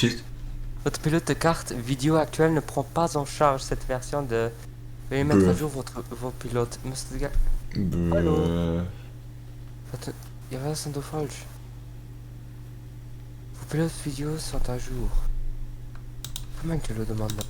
shit. Votre pilote de carte vidéo actuel ne prend pas en charge cette version de... Veuillez mettre à Bruh. jour vos pilotes. Hallo? Bruh. Wat, ja, was ist denn da falsch? Vos pilotes vidéo sont à jour. Comment tu le demandes?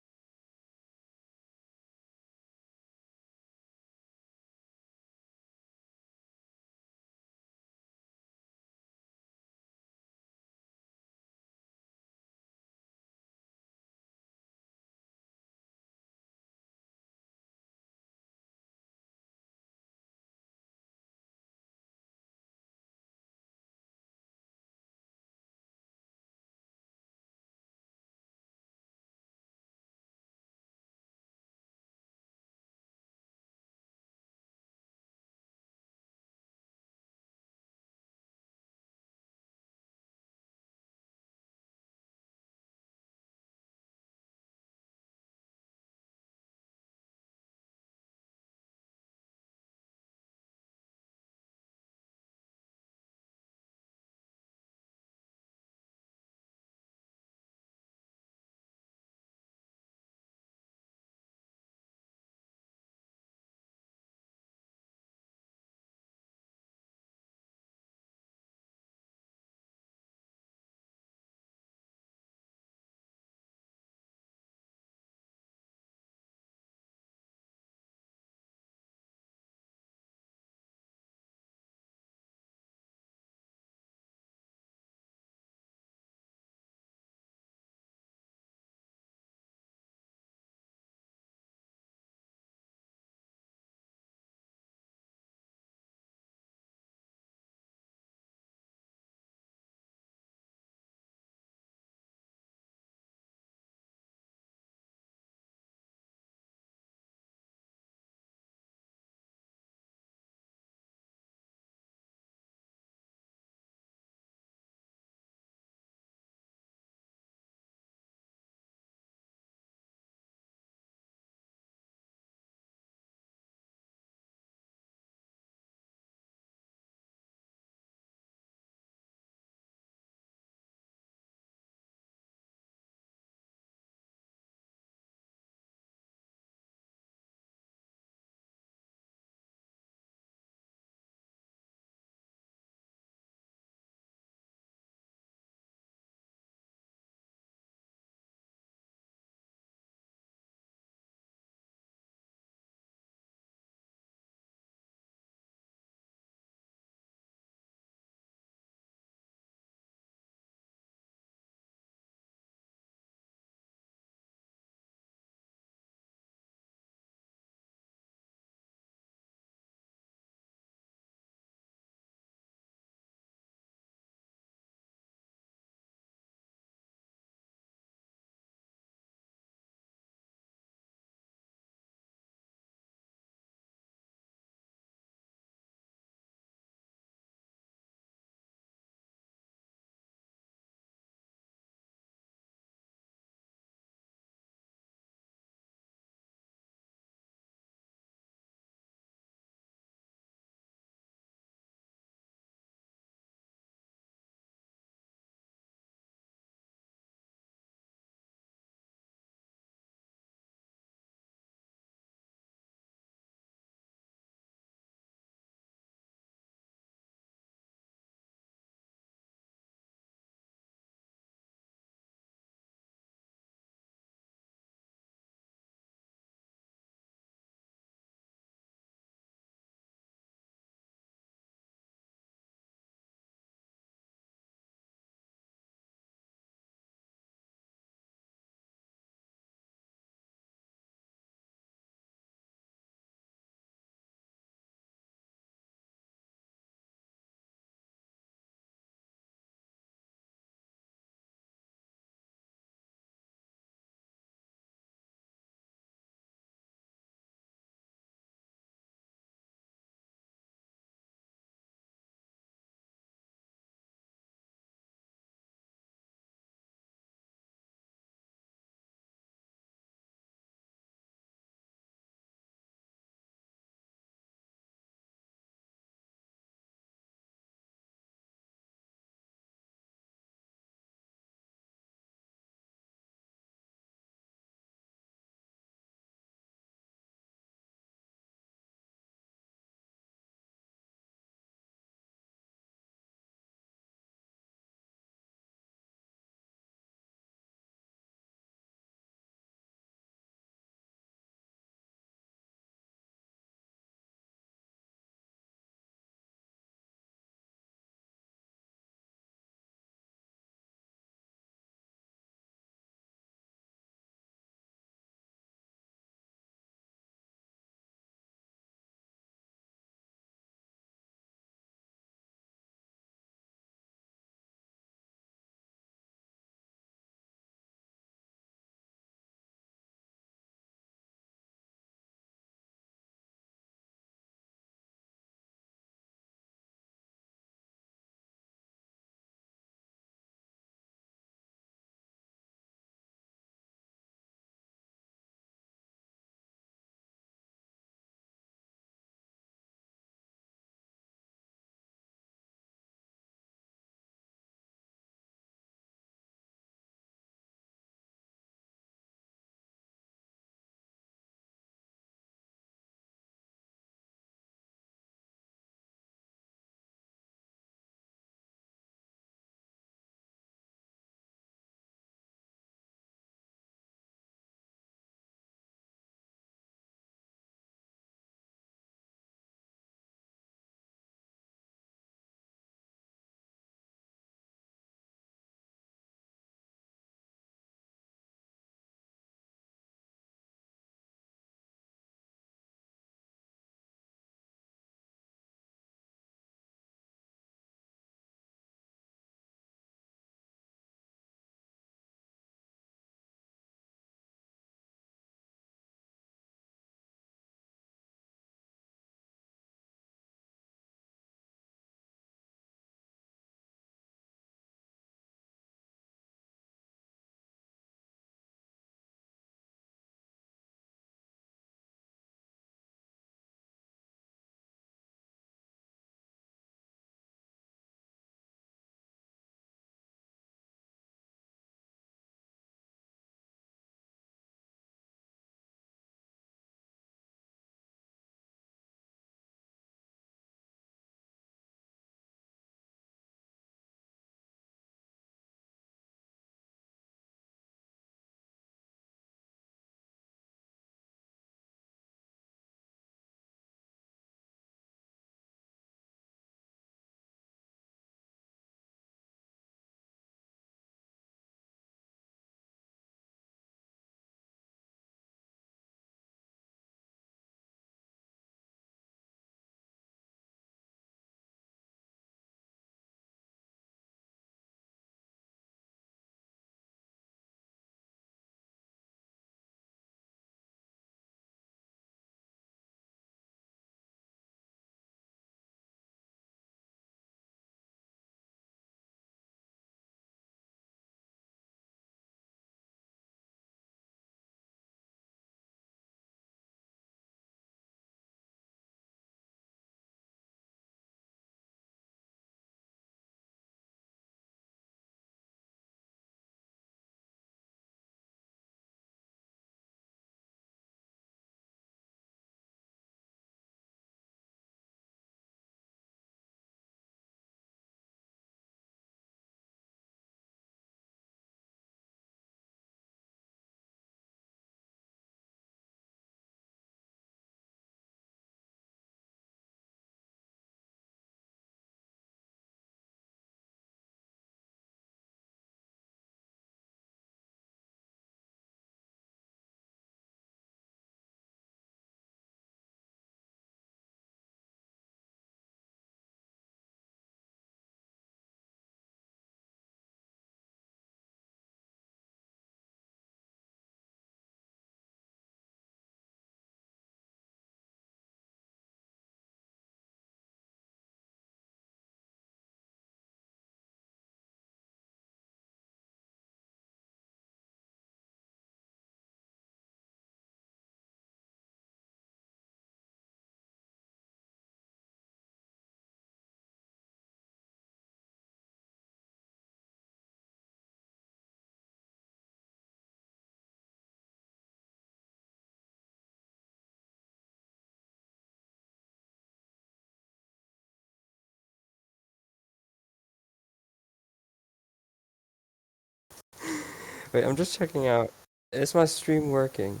Wait, I'm just checking out. Is my stream working?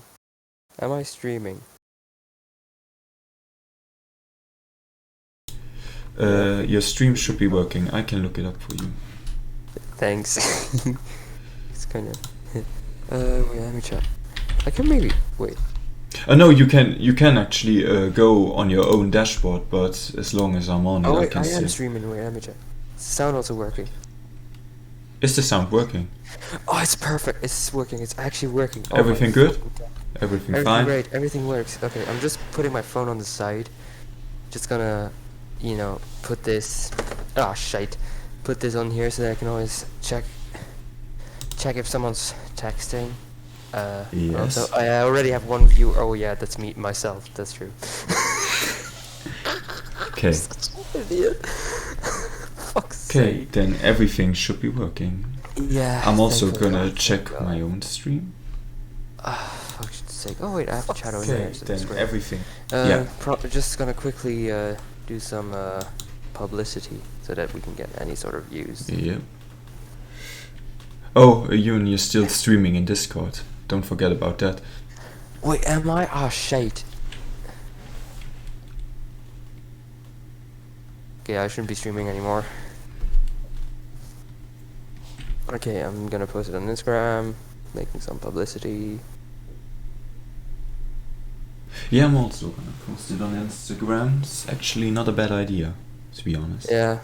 Am I streaming? Your stream should be working. I can look it up for you. Thanks. It's kind of. Wait, let me check. I can maybe wait. No, you can actually go on your own dashboard, but as long as I'm on it, Oh I wait, can I see. am streaming. Wait, let me check. Sound also working. Is the sound working? Oh, it's perfect. It's working. It's actually working. Oh, Everything my good? fucking God. Everything fine? Great. Everything works. Okay, I'm just putting my phone on the side. Just gonna, put this. Oh shite. Put this on here so that I can always check if someone's texting. Yes. Also, I already have one view. Oh yeah, that's me myself. That's true. Okay. Such an idiot. Fuck's Okay, sake. then everything should be working. Yeah. I'm also thankfully. gonna Oh, check thank God. my own stream. Fuck's sake. Oh wait, I have to chat on Okay, here. So then that's great. everything. Yeah. Just gonna quickly do some publicity so that we can get any sort of views. Yep. Oh, Yoon, you're still streaming in Discord. Don't forget about that. Wait, am I? Oh shite. Okay, I shouldn't be streaming anymore. Okay, I'm gonna post it on Instagram, making some publicity. Yeah, I'm also gonna post it on Instagram. It's actually not a bad idea, to be honest. Yeah.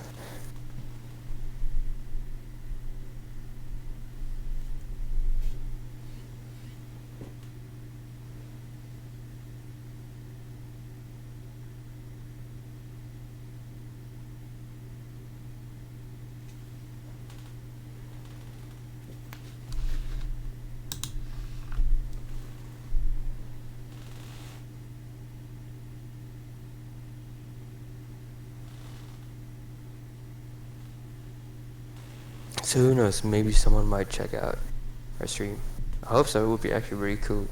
So who knows? Maybe someone might check out our stream. I hope so. It would be actually really cool.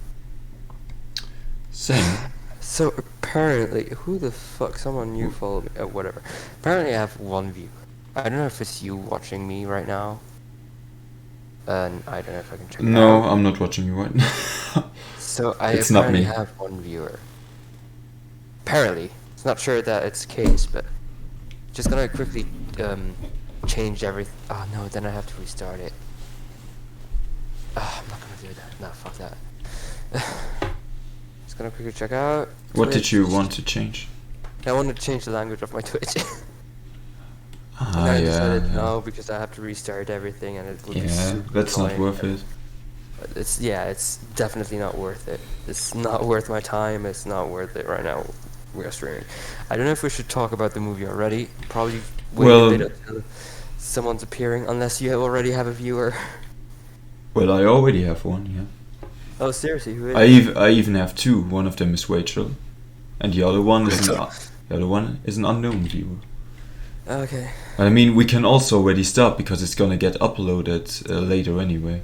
Same. So apparently, who the fuck? Someone new followed me. Whatever. Apparently, I have one view. I don't know if it's you watching me right now. And I don't know if I can check it No, out. I'm not watching you right now. So I It's not apparently me. have one viewer. Apparently, it's not sure that it's the case, but just gonna quickly change everything. Oh no, then I have to restart it. I'm not gonna do that. No, fuck that. Just gonna quickly check out. What did Twitch. you want to change? I wanted to change the language of my Twitch. And Ah, I yeah. decided no, because I have to restart everything, and it would be Yeah, super that's not annoying. worth it. It's definitely not worth it. It's not worth my time. It's not worth it right now. We are streaming. I don't know if we should talk about the movie already. Probably wait Well- a bit until someone's appearing, unless you already have a viewer. Well, I already have one, yeah. Oh, seriously, who is? I even have two. One of them is Rachel, and the other one is an unknown viewer. Okay. I mean, we can also already start because it's gonna get uploaded later anyway.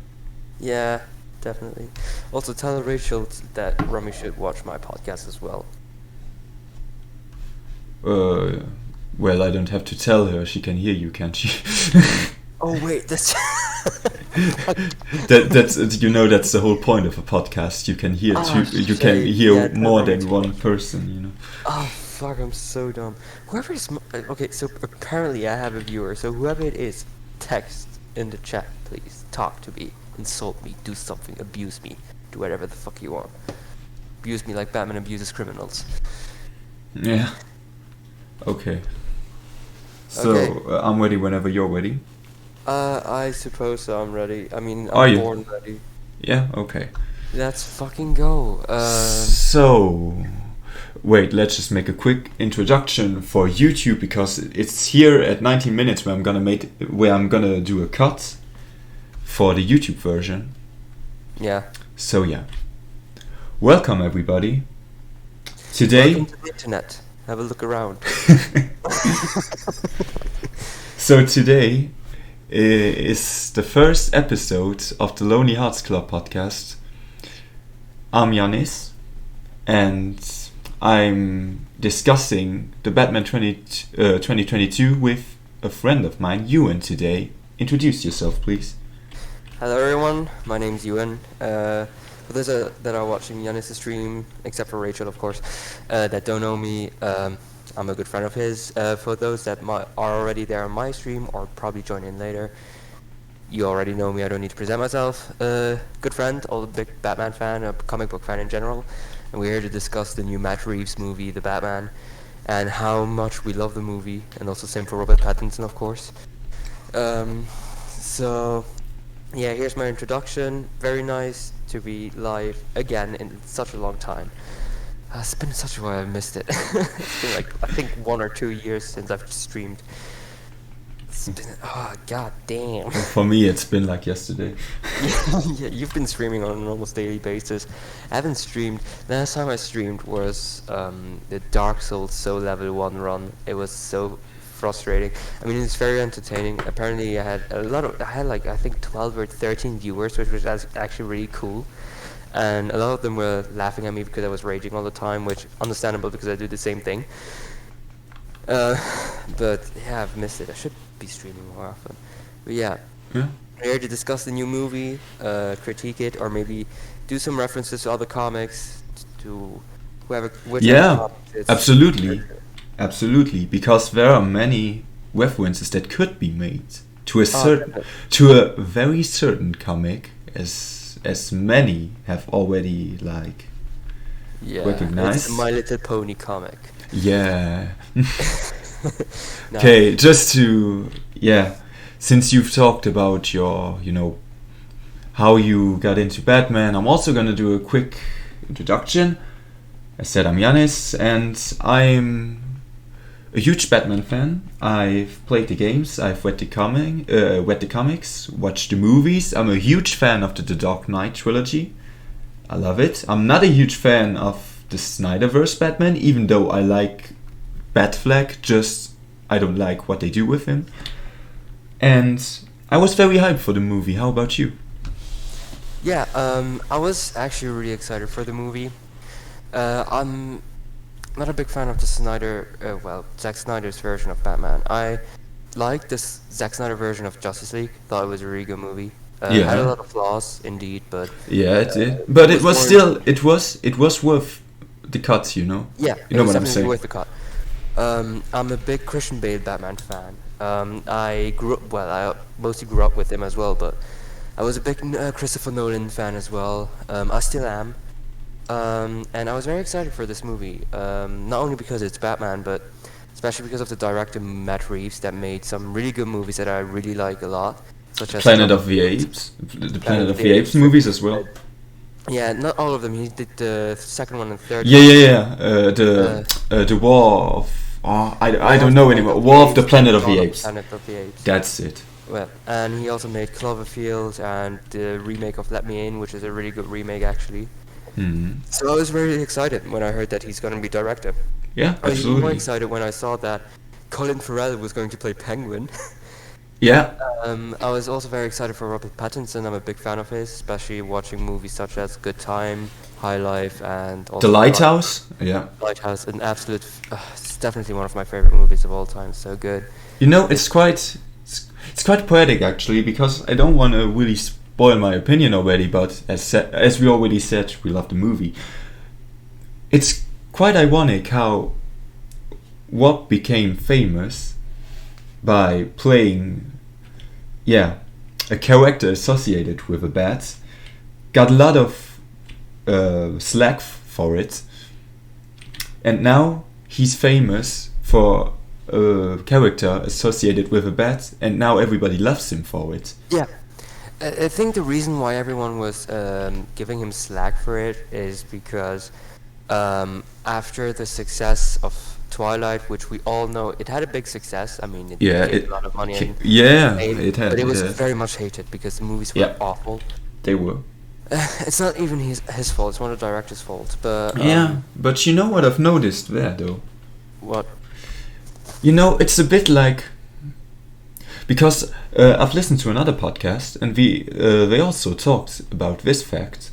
Yeah, definitely. Also, tell Rachel that Rummy should watch my podcast as well. Well, I don't have to tell her. She can hear you, can't she? Oh wait, that's. That's that's the whole point of a podcast. You can hear you can shit. hear Yeah, more totally. than one person. You know. Oh fuck! I'm so dumb. Whoever is okay, so apparently I have a viewer. So whoever it is, text in the chat, please. Talk to me, insult me, do something, abuse me, do whatever the fuck you want. Abuse me like Batman abuses criminals. Yeah. Okay. So Okay. I'm ready whenever you're ready. I suppose so. I'm ready. I mean, Are I'm you? born ready. Yeah. Okay. Let's fucking go. So, wait, let's just make a quick introduction for YouTube because it's here at 19 minutes where I'm gonna do a cut for the YouTube version. Yeah. So yeah, welcome everybody. Today, Welcome to the internet. Have a look around. so today is the first episode of the Lonely Hearts Club podcast. I'm Yanis, and I'm discussing the Batman 2022 with a friend of mine, Ewan, today. Introduce yourself, please. Hello everyone, my name's Ewan. For those that are watching Yanis' stream, except for Rachel of course, that don't know me, I'm a good friend of his. For those that are already there on my stream or probably join in later, you already know me, I don't need to present myself. Good friend, a big Batman fan, a comic book fan in general, and we're here to discuss the new Matt Reeves movie, The Batman, and how much we love the movie, and also same for Robert Pattinson of course. So yeah, here's my introduction. Very nice to be live again in such a long time. It's been such a while, I missed it. It's been like, I think 1 or 2 years since I've streamed. It's been, god damn. For me, it's been like yesterday. Yeah, you've been streaming on an almost daily basis. I haven't streamed. Last time I streamed was the Dark Souls Soul Level 1 run. It was so frustrating. I mean, it's very entertaining. Apparently, I had like, I think 12 or 13 viewers, which was actually really cool. And a lot of them were laughing at me because I was raging all the time, which understandable because I do the same thing. But yeah, I've missed it. I should be streaming more often. But yeah, we're here to discuss the new movie, critique it, or maybe do some references to other comics, to whoever. Yeah, absolutely, because there are many references that could be made to a very certain comic, as many have already recognized. It's My Little Pony comic. Yeah. Okay, since you've talked about your, how you got into Batman, I'm also gonna do a quick introduction. I said I'm Yanis, and I'm a huge Batman fan. I've played the games, I've read the comics, watched the movies. I'm a huge fan of the Dark Knight trilogy. I love it. I'm not a huge fan of the Snyderverse Batman, even though I like Batfleck, just I don't like what they do with him. And I was very hyped for the movie. How about you? Yeah, I was actually really excited for the movie. I'm not a big fan of the Zack Snyder's version of Batman. I liked this Zack Snyder version of Justice League. Thought it was a really good movie. It had a lot of flaws, indeed, but yeah, it did. But it was worth the cut, Yeah, you know what I'm saying. Worth the cut. I'm a big Christian Bale Batman fan. I mostly grew up with him as well, but I was a big Christopher Nolan fan as well. I still am. And I was very excited for this movie, not only because it's Batman, but especially because of the director Matt Reeves that made some really good movies that I really like a lot, such as Planet of the Apes, the Planet of the Apes movies as well. Yeah, not all of them. He did the second one and third. Yeah. The War of I don't know anymore. War of the Planet of the Apes. Planet of the Apes. That's it. Well, and he also made Cloverfield and the remake of Let Me In, which is a really good remake actually. Mm-hmm. So I was really excited when I heard that he's going to be director. Yeah, I was even more absolutely. excited when I saw that Colin Farrell was going to play Penguin. Yeah. I was also very excited for Robert Pattinson. I'm a big fan of his, especially watching movies such as Good Time, High Life, and also The Lighthouse. Yeah. Lighthouse, an absolute. It's definitely one of my favorite movies of all time. So good. It's quite poetic actually, because I don't want to really spoil my opinion already, but as we already said, we love the movie. It's quite ironic how what became famous by playing a character associated with a bat got a lot of slack for it, and now he's famous for a character associated with a bat, and now everybody loves him for it. Yeah. I think the reason why everyone was giving him slack for it is because after the success of Twilight, which we all know, it had a big success. I mean, it made a lot of money. It had. But it was very much hated because the movies were awful. They were. It's not even his fault. It's one of the director's fault. But but you know what I've noticed there though? What? It's a bit like, because I've listened to another podcast and they also talked about this fact.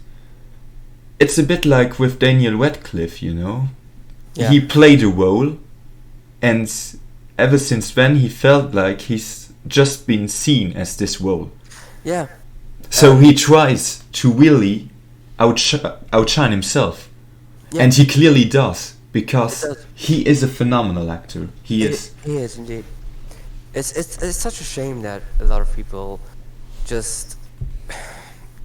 It's a bit like with Daniel Radcliffe, Yeah. He played a role, and ever since then he felt like he's just been seen as this role. Yeah. So he tries to really outshine himself. Yeah. And he clearly does, He because does. he is a phenomenal actor. He is. He is indeed. It's such a shame that a lot of people just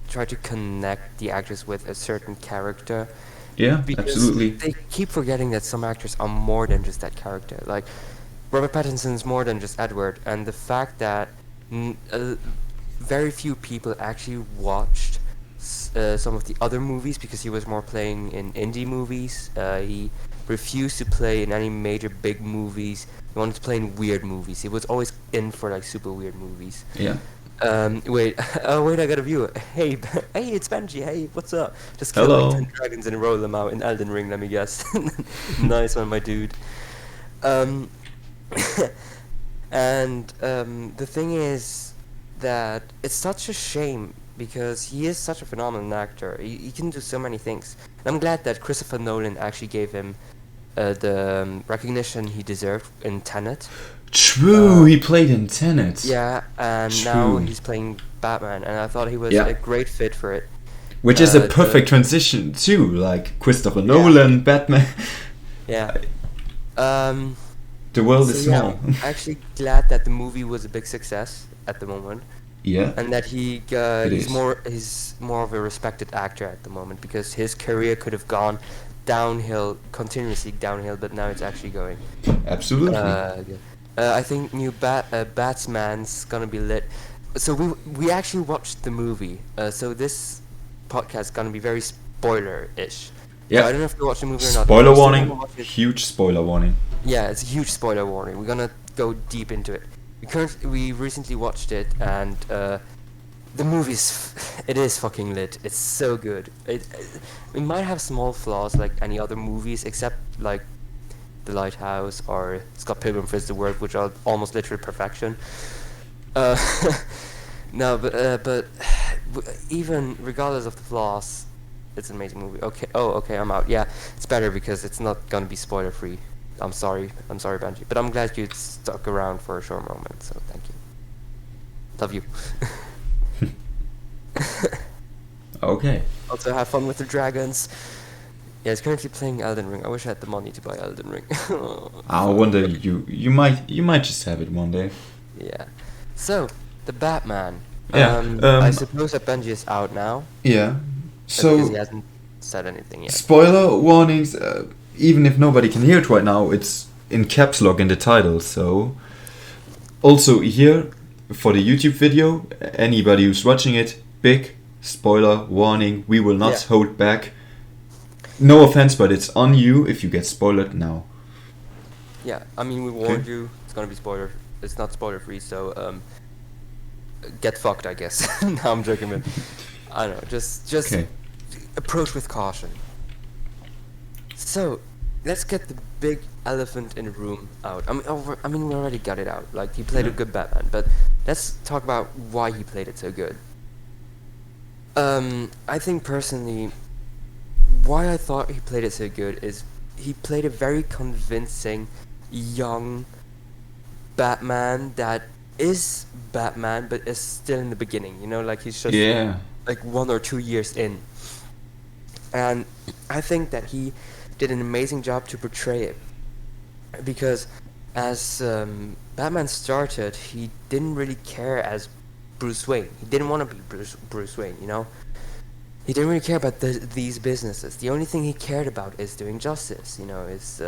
try to connect the actors with a certain character. Yeah, Because absolutely. they keep forgetting that some actors are more than just that character. Like, Robert Pattinson's more than just Edward, and the fact that very few people actually watched some of the other movies because he was more playing in indie movies. He refused to play in any major big movies. He wanted to play in weird movies. He was always in for like super weird movies. Yeah. Wait, oh wait, I got a viewer. Hey, hey, it's Benji. Hey, what's up? Just kill like 10 Hello. dragons and roll them out in Elden Ring. Let me guess. Nice one, my dude. Um, and the thing is that it's such a shame because he is such a phenomenal actor. He can do so many things. And I'm glad that Christopher Nolan actually gave him the recognition he deserved in Tenet. True, he played in Tenet. Yeah, and now he's playing Batman, and I thought he was a great fit for it. Which is a perfect transition too, like Christopher Nolan, Batman. Yeah. The world is small. I'm actually glad that the movie was a big success at the moment. Yeah. And that he's more of a respected actor at the moment because his career could have gone downhill, continuously downhill, but now it's actually going. Absolutely. I think new Batsman's gonna be lit. So we actually watched the movie. So this podcast is gonna be very spoiler-ish. Yeah. So I don't know if you watched the movie or not. Spoiler warning. Huge spoiler warning. Yeah, it's a huge spoiler warning. We're gonna go deep into it. We recently watched it, and the movie's it is fucking lit. It's so good. It might have small flaws like any other movies, except like The Lighthouse or Scott Pilgrim vs. the World, which are almost literal perfection. No, but even regardless of the flaws, it's an amazing movie. Okay. Oh, okay. I'm out. Yeah, it's better because it's not gonna be spoiler free. I'm sorry, Benji, but I'm glad you stuck around for a short moment. So thank you. Love you. Okay. Also, have fun with the dragons. Yeah, he's currently playing Elden Ring. I wish I had the money to buy Elden Ring. I wonder you might just have it one day. Yeah. So the Batman. Yeah. I suppose that Benji is out now. Yeah. Because he So hasn't said anything yet. spoiler warnings. Even if nobody can hear it right now, it's in caps lock in the title. So also here for the YouTube video, anybody who's watching it, big spoiler warning. We will not hold back. No offense, but it's on you if you get spoiled now. Yeah, I mean we warned you. It's gonna be spoiler. It's not spoiler free, so get fucked, I guess. No, I'm joking, but I don't know. Just approach with caution. So, let's get the big elephant in the room out. I mean, we already got it out. Like, he played a good Batman, but let's talk about why he played it so good. I think personally, why I thought he played it so good is he played a very convincing, young Batman that is Batman, but is still in the beginning. You know, like he's just like 1 or 2 years in. And I think that he did an amazing job to portray it, because as Batman started, he didn't really care as Bruce Wayne. He didn't want to be Bruce Wayne, you know? He didn't really care about these businesses. The only thing he cared about is doing justice, you know, it's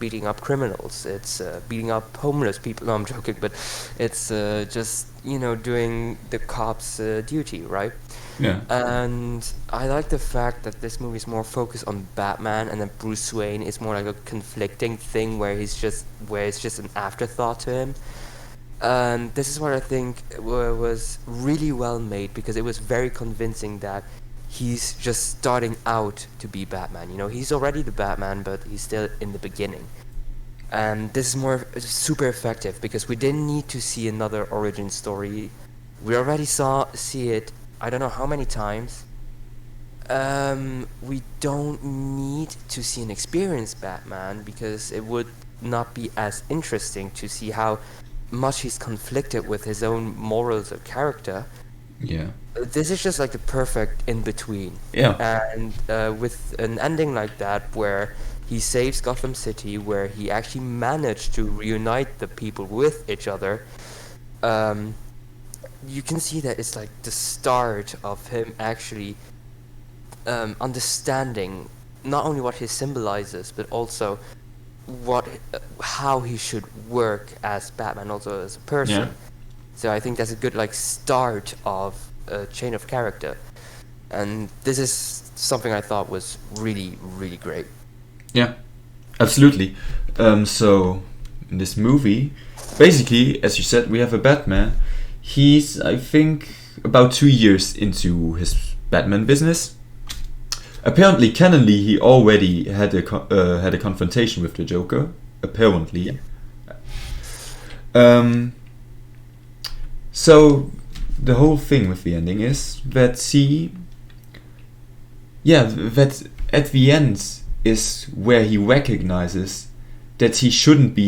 beating up criminals, it's beating up homeless people. No, I'm joking, but it's just, you know, doing the cop's duty, right? Yeah. And I like the fact that this movie is more focused on Batman, and then Bruce Wayne is more like a conflicting thing where it's just an afterthought to him. And this is what I think was really well made, because it was very convincing that he's just starting out to be Batman. You know, he's already the Batman, but he's still in the beginning. And this is super effective because we didn't need to see another origin story. We already see it. I don't know how many times. We don't need to see an experienced Batman, because it would not be as interesting to see how much he's conflicted with his own morals or character. Yeah. This is just like the perfect in between. Yeah. And with an ending like that, where he saves Gotham City, where he actually managed to reunite the people with each other, um, you can see that it's like the start of him actually understanding not only what he symbolizes, but also what how he should work as Batman, also as a Yeah. person. So I think that's a good like start of a chain of character, and this is something I thought was really really great. Yeah. Absolutely. So in this movie, basically, as you said, we have a Batman. He's, I think, about 2 years into his Batman business. Apparently, canonly, he already had a confrontation with the Joker. Apparently. Um, so the whole thing with the ending is that that at the end is where he recognizes that he shouldn't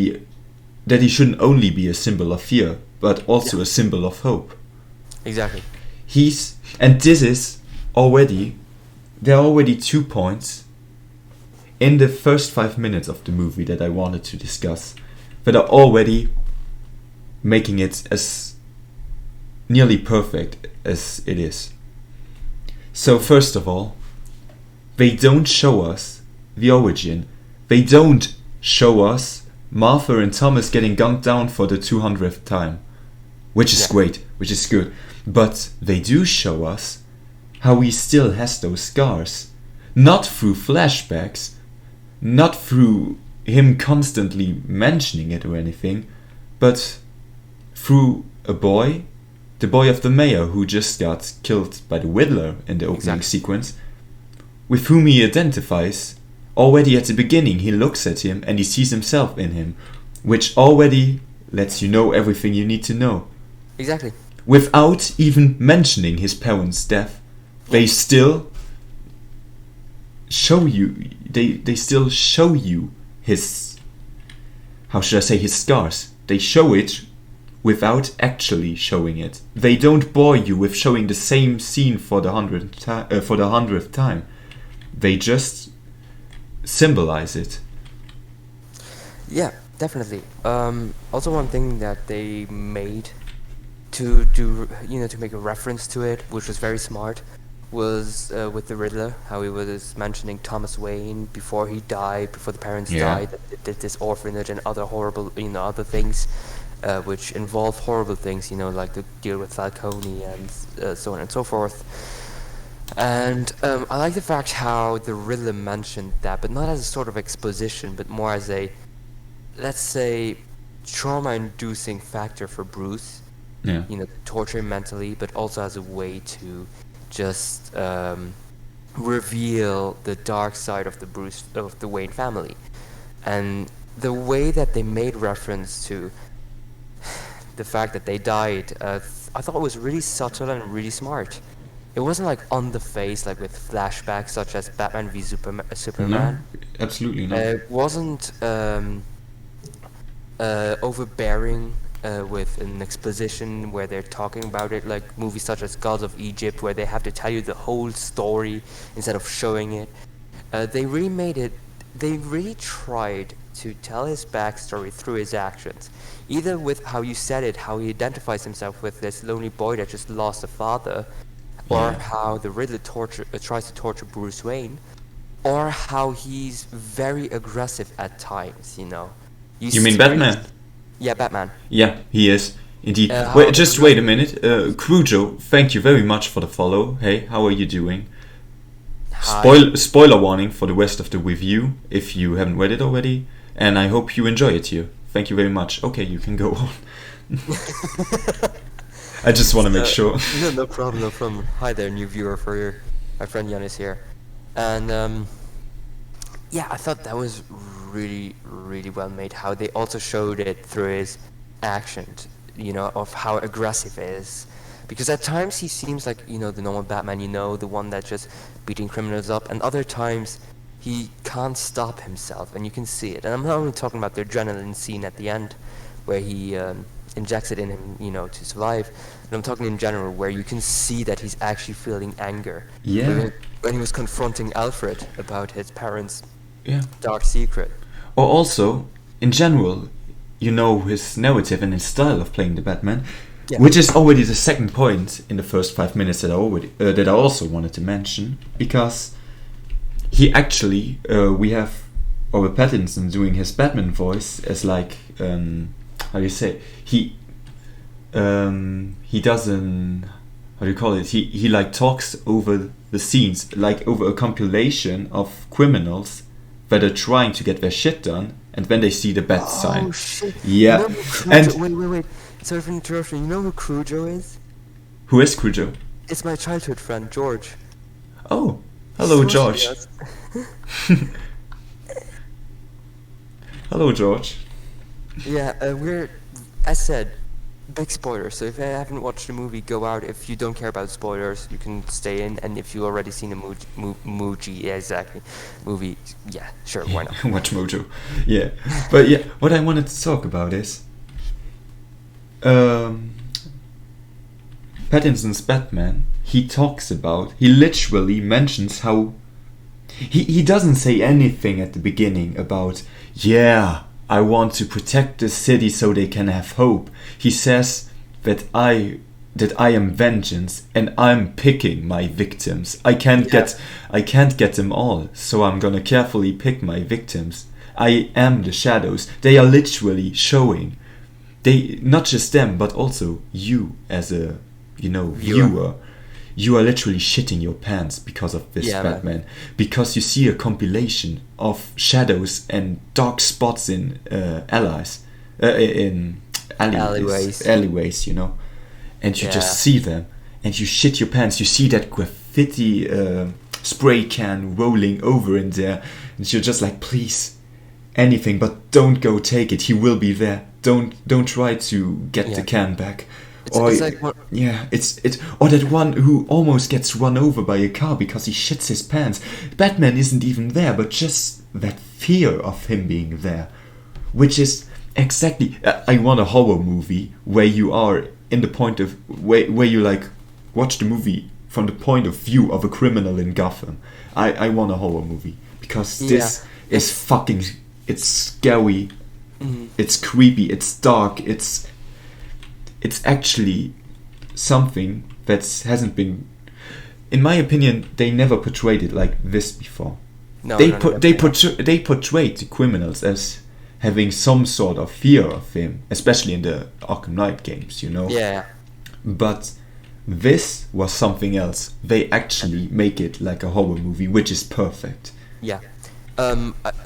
only be a symbol of fear, but also a symbol of hope. Exactly. And this is already, there are already 2 points in the first 5 minutes of the movie that I wanted to discuss that are already making it as nearly perfect as it is. So first of all, they don't show us the origin. They don't show us Martha and Thomas getting gunned down for the 200th time, which is great, which is good. But they do show us how he still has those scars. Not through flashbacks, not through him constantly mentioning it or anything, but through the boy of the mayor who just got killed by the Riddler in the opening sequence, with whom he identifies. Already at the beginning, he looks at him and he sees himself in him, which already lets you know everything you need to know. Exactly. Without even mentioning his parents' death, they still show you. They still show you his. How should I say, his scars? They show it without actually showing it. They don't bore you with showing the same scene for the 100th time. They just symbolize it. Yeah, definitely. Also, one thing that they made to do, to make a reference to it, which was very smart, was with the Riddler, how he was mentioning Thomas Wayne before he died, before the parents died, that did this orphanage and other horrible, other things, which involve horrible things, like the deal with Falcone and so on and so forth. And I like the fact how the Riddler mentioned that, but not as a sort of exposition, but more as a, let's say, trauma-inducing factor for Bruce. Yeah. Torture him mentally, but also as a way to just reveal the dark side of the Wayne family. And the way that they made reference to the fact that they died, I thought it was really subtle and really smart. It wasn't like on the face, like with flashbacks such as Batman v Superman. No, absolutely not. It wasn't overbearing with an exposition where they're talking about it, like movies such as Gods of Egypt, where they have to tell you the whole story instead of showing it. They really tried to tell his backstory through his actions. Either with how you said it, how he identifies himself with this lonely boy that just lost a father, or how the Riddler tries to torture Bruce Wayne, or how he's very aggressive at times, You mean Batman? Yeah, Batman. Yeah, he is. Indeed. Wait a minute. Cujo, thank you very much for the follow. Hey, how are you doing? Spoiler warning for the rest of the review, if you haven't read it already. And I hope you enjoy it here. Thank you very much. Okay, you can go on. I just want to make sure. No problem. Hi there, new viewer my friend Yanis here. And I thought that was really, really well made. How they also showed it through his actions, of how aggressive he is. Because at times he seems like, the normal Batman, the one that's just beating criminals up. And other times he can't stop himself, and you can see it. And I'm not only talking about the adrenaline scene at the end, where he injects it in him, to survive. And I'm talking in general, where you can see that he's actually feeling anger. Yeah. When he was confronting Alfred about his parents' Yeah. dark secret. Or also, in general, his narrative and his style of playing the Batman, Yeah. which is already the second point in the first 5 minutes that I also wanted to mention, because he actually we have Robert Pattinson doing his Batman voice as like how do you say, he doesn't, how do you call it, he like talks over the scenes, like over a compilation of criminals that are trying to get their shit done, and when they see the bat sign. Oh shit! Yeah. You know who And wait. Sorry for interruption. You know who Cujo is? who is Cujo? It's my childhood friend George. Oh, hello, So George. serious. Hello, George. Yeah, we're, as said, big spoilers. So if you haven't watched the movie, go out. If you don't care about spoilers, you can stay in. And if you've already seen a movie, yeah, sure, why not? Watch Mojo. Yeah. But yeah, what I wanted to talk about is Pattinson's Batman. He literally mentions how he doesn't say anything at the beginning about, yeah, I want to protect the city so they can have hope. He says that I am vengeance and I'm picking my victims. I can't get them all, so I'm gonna carefully pick my victims. I am the shadows. They are literally showing. They, not just them, but also you as a viewer. You are literally shitting your pants because of this Batman. Man. Because you see a compilation of shadows and dark spots in alleyways, and you just see them, and you shit your pants. You see that graffiti spray can rolling over in there, and you're just like, please, anything, but don't go take it. He will be there. Don't try to get the can back. It's like or that one who almost gets run over by a car because he shits his pants. Batman isn't even there, but just that fear of him being there, which is exactly. I want a horror movie where you are in the point of where you like watch the movie from the point of view of a criminal in Gotham. I want a horror movie because this is fucking. It's scary. Mm-hmm. It's creepy. It's dark. It's actually something that hasn't been, in my opinion, they never portrayed it like this before. They portrayed the criminals as having some sort of fear of him, especially in the Arkham Knight games, Yeah. But this was something else. They actually make it like a horror movie, which is perfect. Yeah.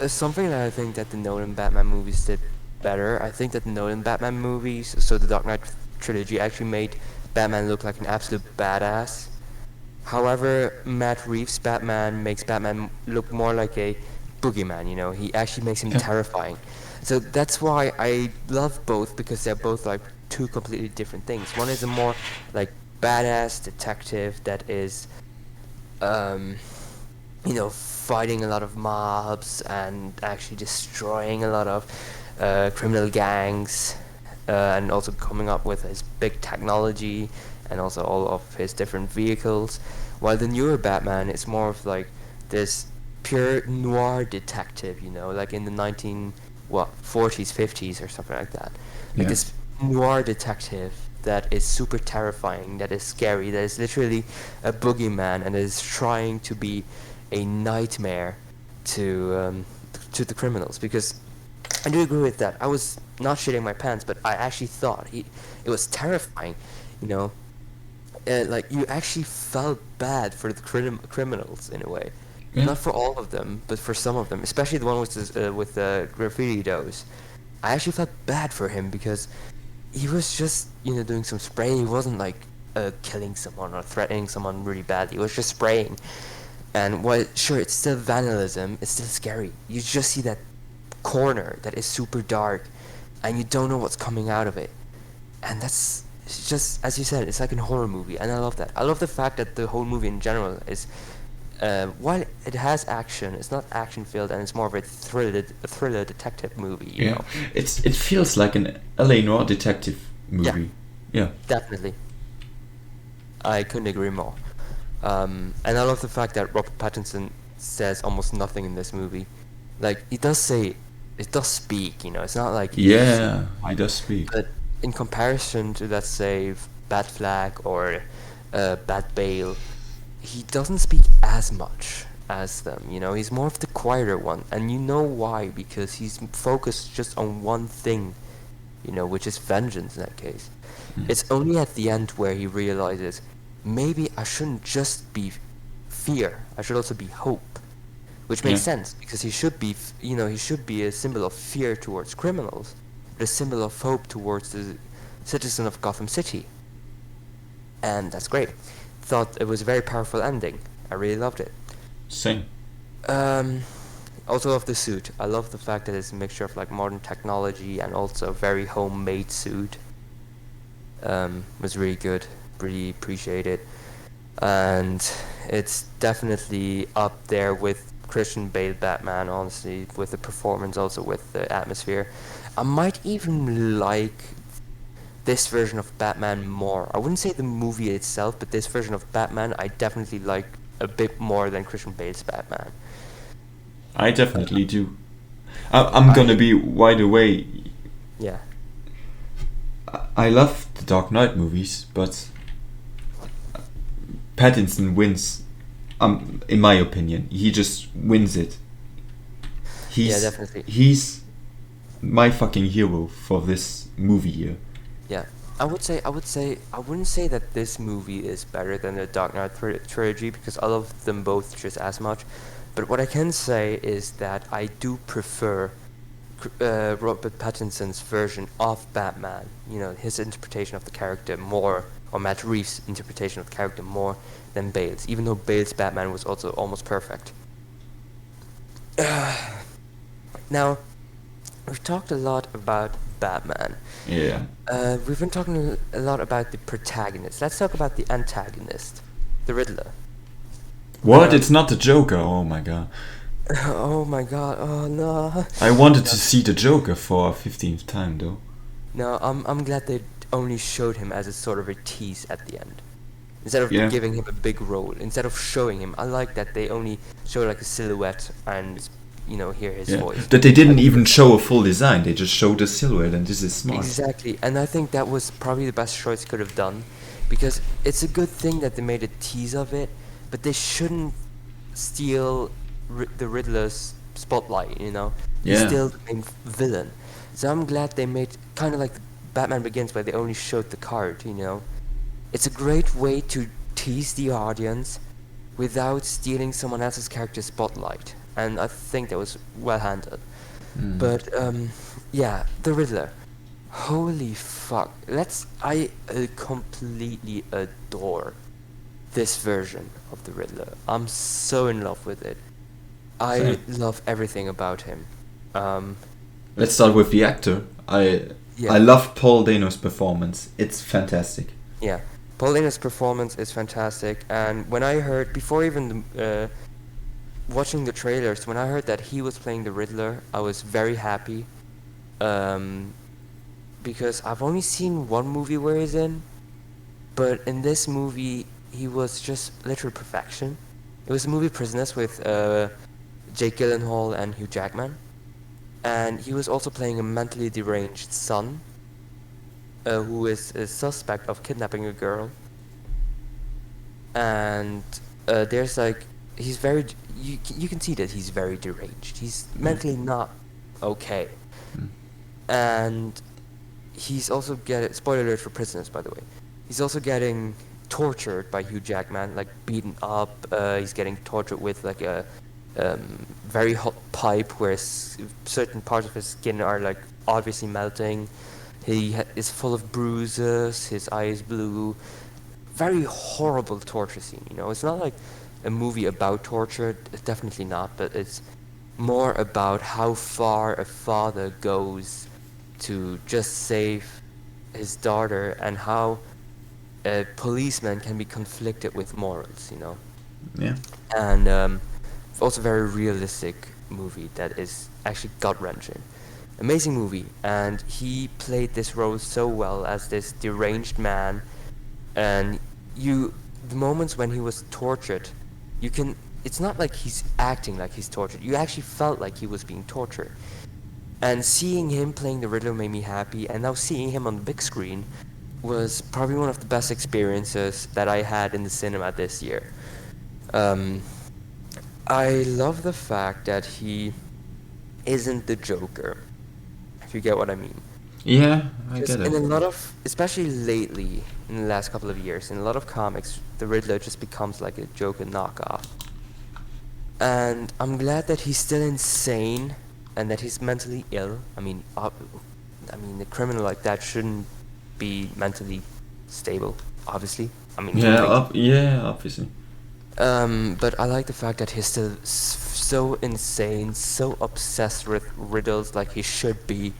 Something that I think that the Nolan Batman movies did better. I think that the Nolan Batman movies, so the Dark Knight trilogy, actually made Batman look like an absolute badass. However, Matt Reeves' Batman makes Batman look more like a boogeyman, He actually makes him terrifying. So that's why I love both, because they're both like two completely different things. One is a more like badass detective that is fighting a lot of mobs and actually destroying a lot of criminal gangs, and also coming up with his big technology and also all of his different vehicles, while the newer Batman is more of like this pure noir detective, like in the 40s, 50s or something like that. Like this noir detective that is super terrifying, that is scary, that is literally a boogeyman and is trying to be a nightmare to the criminals. Because I do agree with that. I was not shitting my pants, but I actually thought it was terrifying, like you actually felt bad for the criminals in a way. Yeah. Not for all of them, but for some of them, especially the one with the graffiti does. I actually felt bad for him because he was just doing some spraying. He wasn't like killing someone or threatening someone really badly. He was just spraying. And while sure it's still vandalism, it's still scary. You just see that corner that is super dark, and you don't know what's coming out of it. And that's just, as you said, it's like a horror movie, and I love that. I love the fact that the whole movie in general is, while it has action, it's not action filled, and it's more of a thriller detective movie. You know? It feels like an LA noir detective movie. Yeah. Definitely. I couldn't agree more. And I love the fact that Robert Pattinson says almost nothing in this movie. Like, it does speak, it's not like he's Yeah, he does speak. but in comparison to, let's say, Bat Flag or Bat Bale, he doesn't speak as much as them, he's more of the quieter one, and you know why, because he's focused just on one thing, which is vengeance in that case. It's only at the end where he realizes, maybe I shouldn't just be fear, I should also be hope. Which makes sense, because he should be, he should be a symbol of fear towards criminals, but a symbol of hope towards the citizen of Gotham City. And that's great. Thought it was a very powerful ending. I really loved it. Same. Also love the suit. I love the fact that it's a mixture of like modern technology and also a very homemade suit. Was really good. Really appreciate it. And it's definitely up there with Christian Bale Batman, honestly, with the performance, also with the atmosphere. I might even like this version of Batman more. I wouldn't say the movie itself, but this version of Batman I definitely like a bit more than Christian Bale's Batman. I definitely do. I'm gonna be wide away. Yeah. I love the Dark Knight movies, but Pattinson wins. In my opinion, he just wins it. Yeah, definitely. He's my fucking hero for this movie here. Yeah, I wouldn't say that this movie is better than the Dark Knight trilogy, because I love them both just as much. But what I can say is that I do prefer Robert Pattinson's version of Batman, his interpretation of the character more, or Matt Reeves' interpretation of the character more than Bale's, even though Bale's Batman was also almost perfect. Now, we've talked a lot about Batman. Yeah. We've been talking a lot about the protagonist. Let's talk about the antagonist, the Riddler. What? It's not the Joker. Oh my god. Oh my god. Oh no. I wanted to see the Joker for a 15th time though. No, I'm glad they only showed him as a sort of a tease at the end. Instead of giving him a big role, instead of showing him, I like that they only show like a silhouette and hear his voice. That they didn't even show a full design, they just showed a silhouette, and this is smart. Exactly, and I think that was probably the best choice could have done, because it's a good thing that they made a tease of it, but they shouldn't steal the Riddler's spotlight, He's still the main villain. So I'm glad they made kind of like Batman Begins, where they only showed the card, It's a great way to tease the audience without stealing someone else's character spotlight, and I think that was well handled. But yeah, the Riddler. Holy fuck! I completely adore this version of the Riddler. I'm so in love with it. I love everything about him. Let's start with the actor. I love Paul Dano's performance. It's fantastic. Yeah, Paul Dano's performance is fantastic, and when I heard, before even watching the trailers, when I heard that he was playing the Riddler, I was very happy, because I've only seen one movie where he's in, but in this movie, he was just literal perfection. It was the movie Prisoners with Jake Gyllenhaal and Hugh Jackman, and he was also playing a mentally deranged son, who is a suspect of kidnapping a girl. And there's like, he's very, you can see that he's very deranged. He's mentally not okay. And he's also getting, spoiler alert for Prisoners, by the way, he's also getting tortured by Hugh Jackman, like beaten up. He's getting tortured with like a very hot pipe where certain parts of his skin are like obviously melting. He is full of bruises, his eye is blue. Very horrible torture scene, It's not like a movie about torture, it's definitely not, but it's more about how far a father goes to just save his daughter, and how a policeman can be conflicted with morals, Yeah. And also very realistic movie that is actually gut-wrenching. amazing movie, and he played this role so well as this deranged man. And the moments when he was tortured, it's not like he's acting like he's tortured. You actually felt like he was being tortured. And seeing him playing the Riddler made me happy, and now seeing him on the big screen was probably one of the best experiences that I had in the cinema this year. I love the fact that he isn't the Joker, if you get what I mean. Yeah, I Because get in it. a lot of, especially lately, in the last couple of years, in a lot of comics, the Riddler just becomes like a Joker knockoff. And I'm glad that he's still insane and that he's mentally ill. I mean, a criminal like that shouldn't be mentally stable, obviously. I mean, Yeah, crazy. yeah, obviously. But I like the fact that he's still so insane, so obsessed with riddles like he should be,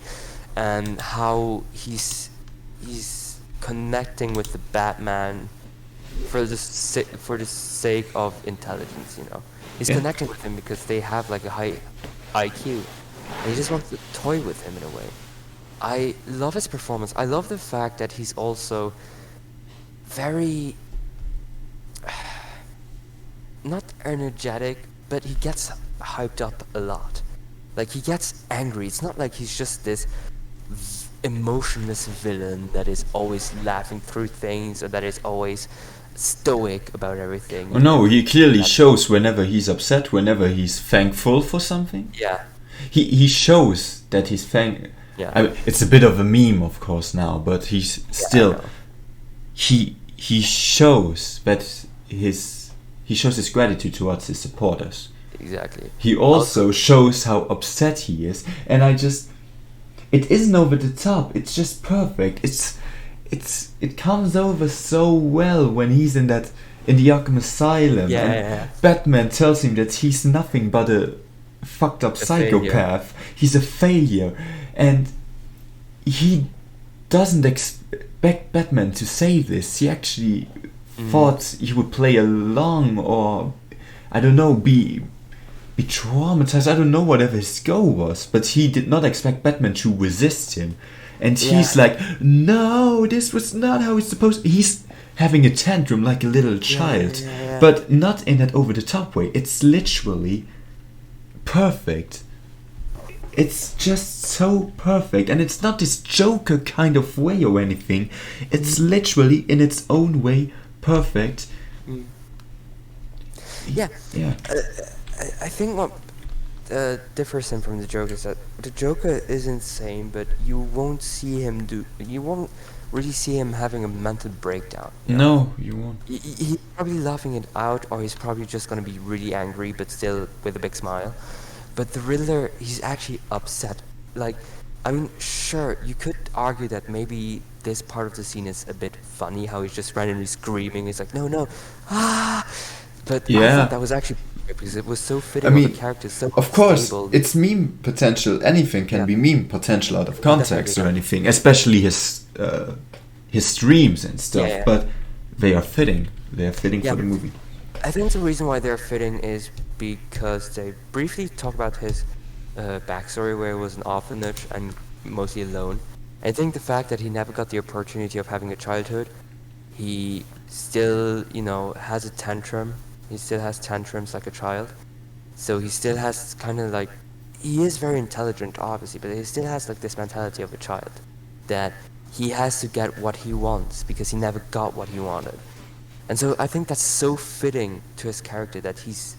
and how he's connecting with the Batman for the sake of intelligence. He's Yeah. connecting with him because they have like a high IQ, and he just wants to toy with him in a way. I love his performance. I love the fact that he's also very not energetic, but he gets hyped up a lot. Like, he gets angry. It's not like he's just this emotionless villain that is always laughing through things or that is always stoic about everything. Oh, no, he clearly shows whenever he's upset, whenever he's thankful for something. Yeah. He shows that he's Yeah. I mean, it's a bit of a meme, of course, now, but he's still. know. He shows that he shows his gratitude towards his supporters. Exactly. He also shows how upset he is, and it isn't over the top. It's just perfect. It comes over so well when he's in the Arkham Asylum. Yeah, and yeah. Batman tells him that he's nothing but a fucked up psychopath. He's a failure, and he doesn't expect Batman to say this. He actually thought he would play along, or I don't know, be traumatized. I don't know whatever his goal was, but he did not expect Batman to resist him. And he's like, no, this was not how it's supposed to. He's having a tantrum like a little child, but not in that over the top way. It's literally perfect. It's just so perfect, and it's not this Joker kind of way or anything. It's literally in its own way perfect. Yeah. Yeah. I think what differs him from the Joker is that the Joker is insane, but you won't really see him having a mental breakdown. No, you won't. He's probably laughing it out, or he's probably just gonna be really angry, but still with a big smile. But the Riddler, he's actually upset. Like, I mean, sure, you could argue that maybe this part of the scene is a bit funny, how he's just randomly screaming. He's like, no, ah! But I thought that was actually perfect because it was so fitting of the character, so of course, stable. it's meme potential. Anything can be meme potential out of context or anything, especially his dreams and stuff. Yeah. But they are fitting. They are fitting for the movie. I think the reason why they're fitting is because they briefly talk about his backstory, where he was an orphanage and mostly alone. I think the fact that he never got the opportunity of having a childhood, he still, has a tantrum. He still has tantrums like a child. So he still has kind of like, he is very intelligent, obviously, but he still has like this mentality of a child, that he has to get what he wants because he never got what he wanted. And so I think that's so fitting to his character, that he's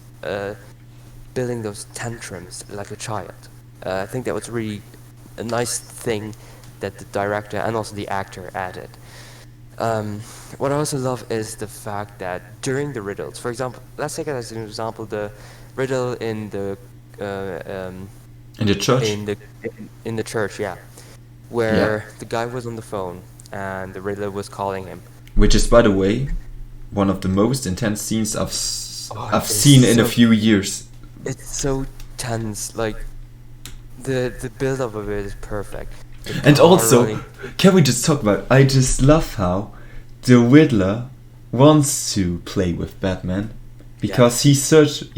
building those tantrums like a child. I think that was really a nice thing that the director and also the actor added. What I also love is the fact that during the riddles, for example, let's take it as an example, the riddle in the church? In the church, where the guy was on the phone and the Riddler was calling him. Which is, by the way, one of the most intense scenes I've seen in a few years. It's so tense, like the build up of it is perfect. And also, can we just talk about, I just love how the Riddler wants to play with Batman because he searches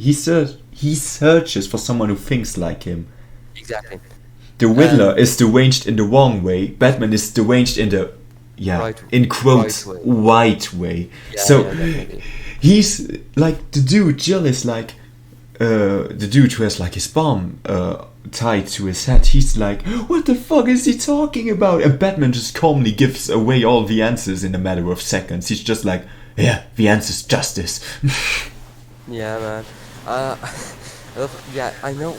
for someone who thinks like him. Exactly. the Riddler is deranged in the wrong way. Batman is deranged in the in quotes right way. So he's like the dude. Jill is like the dude who has like his bomb tied to his head. He's like, what the fuck is he talking about? And Batman just calmly gives away all the answers in a matter of seconds. He's just like, yeah, the answer's justice. Yeah, man. Yeah, I know.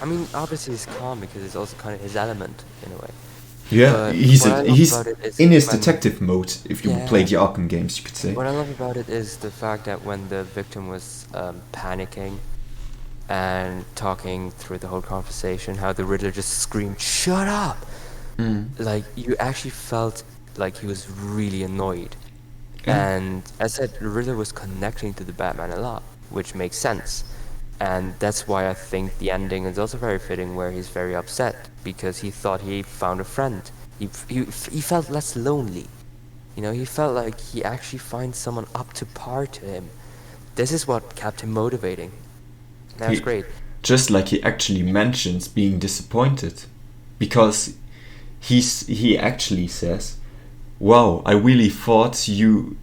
I mean, obviously he's calm because it's also kind of his element in a way. Yeah, But he's what I love he's about it is in his when- detective mode. If you Yeah. play the Arkham games, you could say. What I love about it is the fact that when the victim was panicking and talking through the whole conversation, how the Riddler just screamed, "Shut up!" Like, you actually felt like he was really annoyed. And as I said, the Riddler was connecting to the Batman a lot, which makes sense. And that's why I think the ending is also very fitting, where he's very upset because he thought he found a friend. He felt less lonely. You know, he felt like he actually finds someone up to par to him. This is what kept him motivating. That's great. Just like he actually mentions being disappointed, because he actually says, "Wow, I really thought you."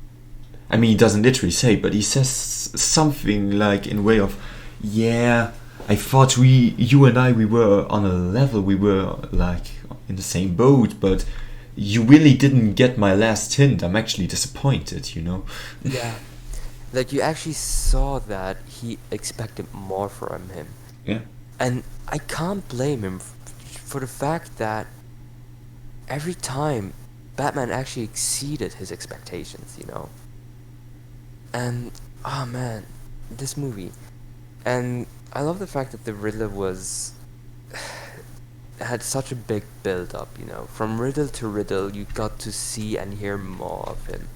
I mean, he doesn't literally say, but he says something like in way of, "Yeah, I thought you and I, we were on a level, we were like in the same boat, but you really didn't get my last hint. I'm actually disappointed, you know?" Yeah. Like, you actually saw that he expected more from him. Yeah. And I can't blame him for the fact that every time Batman actually exceeded his expectations, you know? And, oh man, this movie. And I love the fact that the Riddler had such a big build-up, you know? From riddle to riddle, you got to see and hear more of him.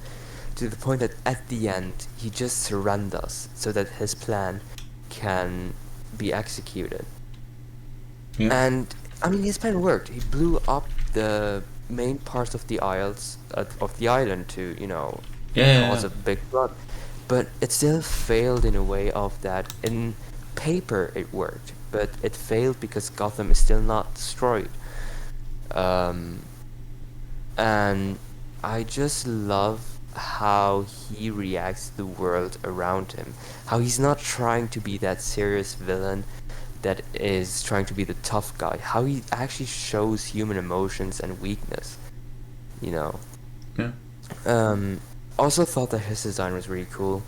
To the point that at the end, he just surrenders so that his plan can be executed. Yeah. And, I mean, his plan worked. He blew up the main parts of the island to, you know, cause a big flood. But it still failed in a way of that. In paper, it worked, but it failed because Gotham is still not destroyed. And I just love how he reacts to the world around him. How he's not trying to be that serious villain that is trying to be the tough guy. How he actually shows human emotions and weakness, you know. Yeah. Also thought that his design was really cool.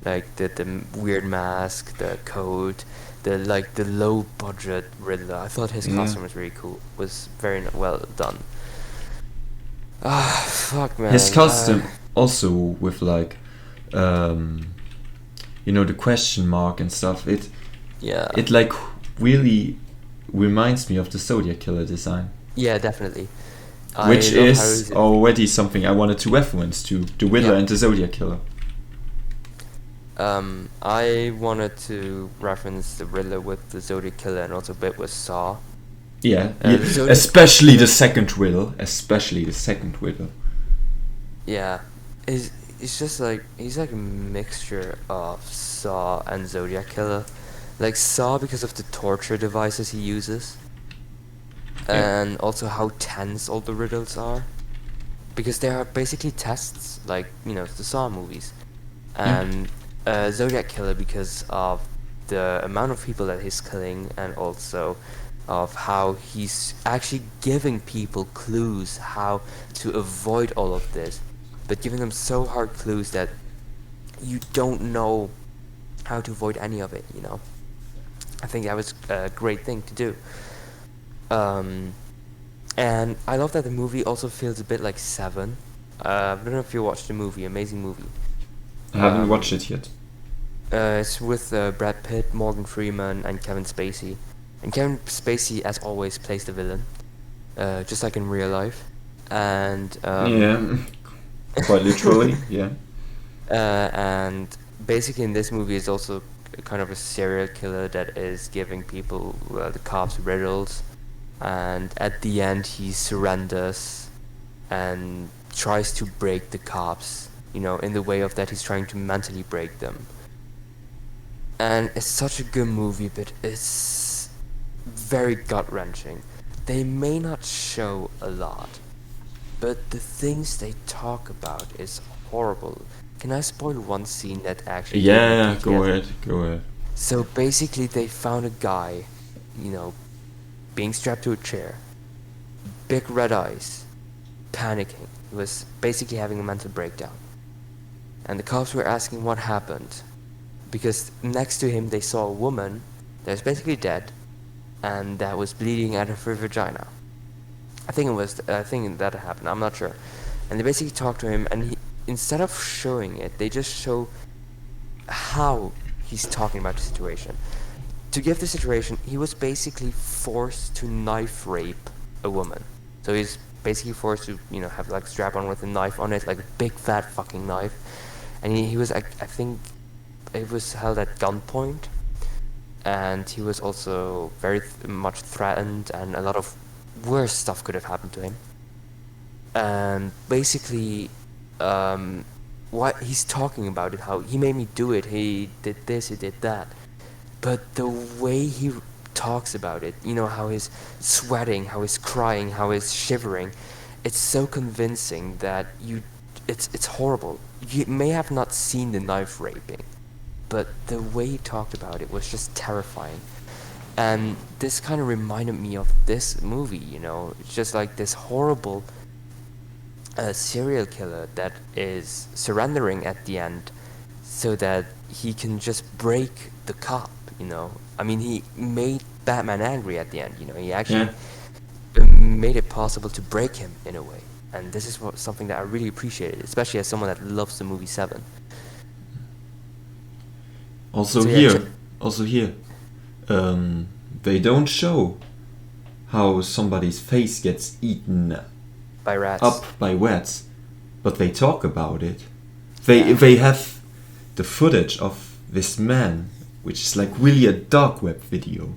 Like the weird mask, the coat, the low budget Riddler. I thought his costume was really cool. Was very well done. Ah, fuck, man. His costume also with like you know, the question mark and stuff. It like really reminds me of the Zodiac Killer design. Yeah, definitely. Which is already something I wanted to reference to, the Riddler and the Zodiac Killer. I wanted to reference the Riddler with the Zodiac Killer and also a bit with Saw. Yeah, especially the second Riddle. Yeah, it's just like, he's like a mixture of Saw and Zodiac Killer. Like Saw because of the torture devices he uses. And also how tense all the riddles are. Because they are basically tests, like, you know, the Saw movies. And Zodiac Killer because of the amount of people that he's killing, and also of how he's actually giving people clues how to avoid all of this, but giving them so hard clues that you don't know how to avoid any of it, you know. I think that was a great thing to do. And I love that the movie also feels a bit like Seven. I don't know if you watched the movie, amazing movie. I haven't watched it yet. It's with Brad Pitt, Morgan Freeman, and Kevin Spacey. And Kevin Spacey, as always, plays the villain, just like in real life. And yeah, quite literally, yeah. And basically, in this movie, is also kind of a serial killer that is giving people, the cops, riddles. And at the end, he surrenders and tries to break the cops, you know, in the way of that he's trying to mentally break them. And it's such a good movie, but it's very gut-wrenching. they may not show a lot, but the things they talk about is horrible. Can I spoil one scene that actually gave me Yeah, go PTSD? ahead. So basically, they found a guy, being strapped to a chair, big red eyes, panicking. He was basically having a mental breakdown. And the cops were asking what happened, because next to him they saw a woman that was basically dead, and that was bleeding out of her vagina. I think that happened. I'm not sure. And they basically talked to him, and instead of showing it, they just show how he's talking about the situation. To give the situation, he was basically forced to knife rape a woman. So he's basically forced to, have like strap on with a knife on it, like a big fat fucking knife. And he was, I think, it was held at gunpoint. And he was also very much threatened, and a lot of worse stuff could have happened to him. And basically, what he's talking about it, how he made me do it, he did this, he did that. But the way he talks about it, how he's sweating, how he's crying, how he's shivering, it's so convincing that it's horrible. You may have not seen the knife raping, but the way he talked about it was just terrifying. And this kind of reminded me of this movie, It's just like this horrible serial killer that is surrendering at the end so that he can just break the cop, I mean, he made Batman angry at the end, He actually made it possible to break him in a way. And this is something that I really appreciated, especially as someone that loves the movie Seven. Also here, they don't show how somebody's face gets eaten by rats. Up by rats, but they talk about it. They have the footage of this man, which is like really a dark web video,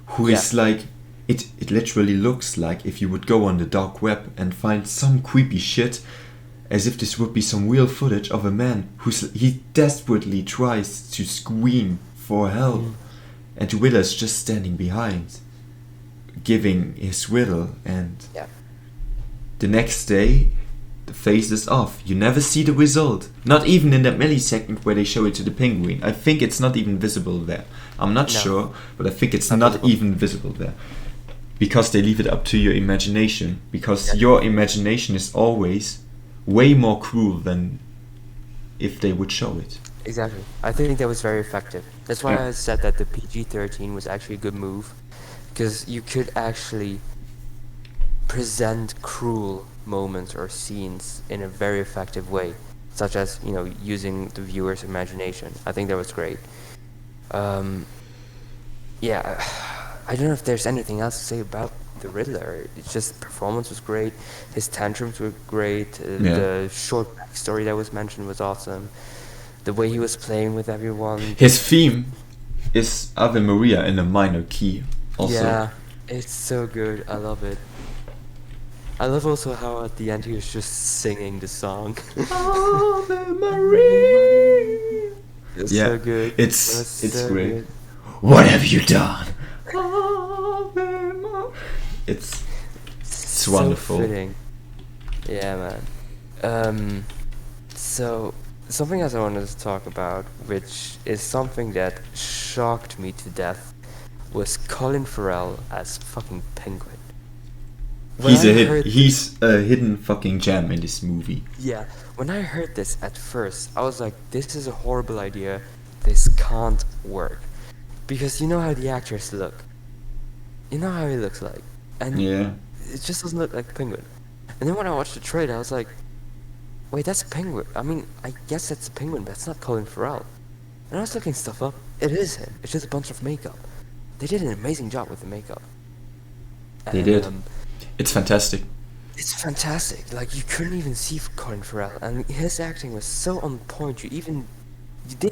who is like, it literally looks like if you would go on the dark web and find some creepy shit, as if this would be some real footage of a man he desperately tries to scream for help, and the Riddler's just standing behind, giving his riddle, and the next day, the face is off. You never see the result. Not even in that millisecond where they show it to the penguin. I think it's not even visible there. I'm not sure, but I think it's not even visible there. Because they leave it up to your imagination. Because your imagination is always way more cruel than if they would show it. Exactly. I think that was very effective. That's why I said that the PG-13 was actually a good move. Because you could actually present cruel moments or scenes in a very effective way, such as using the viewer's imagination. I think that was great. I don't know if there's anything else to say about the Riddler. It's just performance was great, his tantrums were great, the short backstory that was mentioned was awesome, the way he was playing with everyone. His theme is Ave Maria in a minor key also. Yeah, it's so good. I love it. I love also how at the end he was just singing the song. Ave Maria. It's so good. It's great. Good. What have you done? Ave Maria. It's so wonderful. Fitting. Yeah, man. So something else I wanted to talk about, which is something that shocked me to death, was Colin Farrell as fucking Penguin. He's a hidden fucking gem in this movie. Yeah, when I heard this at first, I was like, this is a horrible idea. This can't work. Because you know how the actors look. You know how he looks like. And it just doesn't look like Penguin. And then when I watched the trailer, I was like, wait, that's Penguin. I mean, I guess that's Penguin, but it's not Colin Farrell. And I was looking stuff up. It is him. It's just a bunch of makeup. They did an amazing job with the makeup. They did. It's fantastic. It's fantastic. Like, you couldn't even see Colin Farrell, and his acting was so on point. You didn't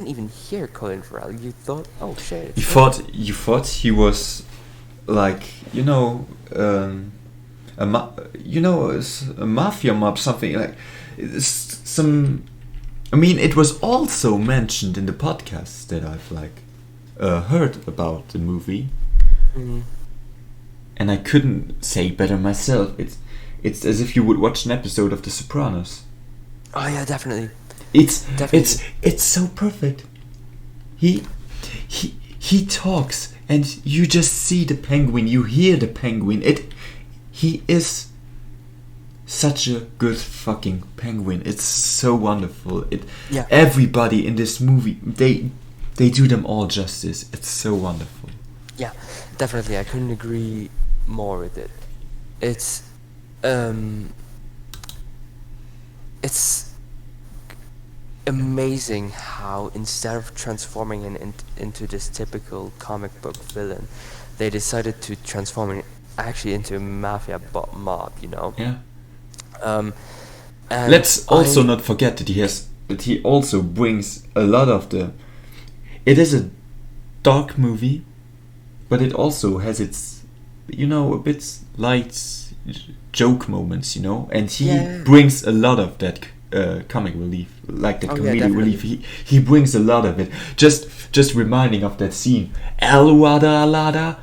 even hear Colin Farrell. You thought, oh shit. You thought he was like a mafia mob, something like some. I mean, it was also mentioned in the podcast that I've heard about the movie. Mm-hmm. and I couldn't say better myself. It's as if you would watch an episode of The Sopranos. Oh yeah, definitely. It's so perfect. He talks, and you just see the penguin. You hear the penguin. He is such a good fucking penguin. It's so wonderful. Everybody in this movie, they do them all justice. It's so wonderful. Yeah, definitely. I couldn't agree more with it. It's amazing how instead of transforming into this typical comic book villain, they decided to transform it actually into a mafia mob, you know? Yeah. And let's also not forget that he also brings a lot of the... It is a dark movie, but it also has its, a bit light joke moments, and he brings a lot of that comic relief, like that comedic relief. He brings a lot of it. Just reminding of that scene. El Wada Lada.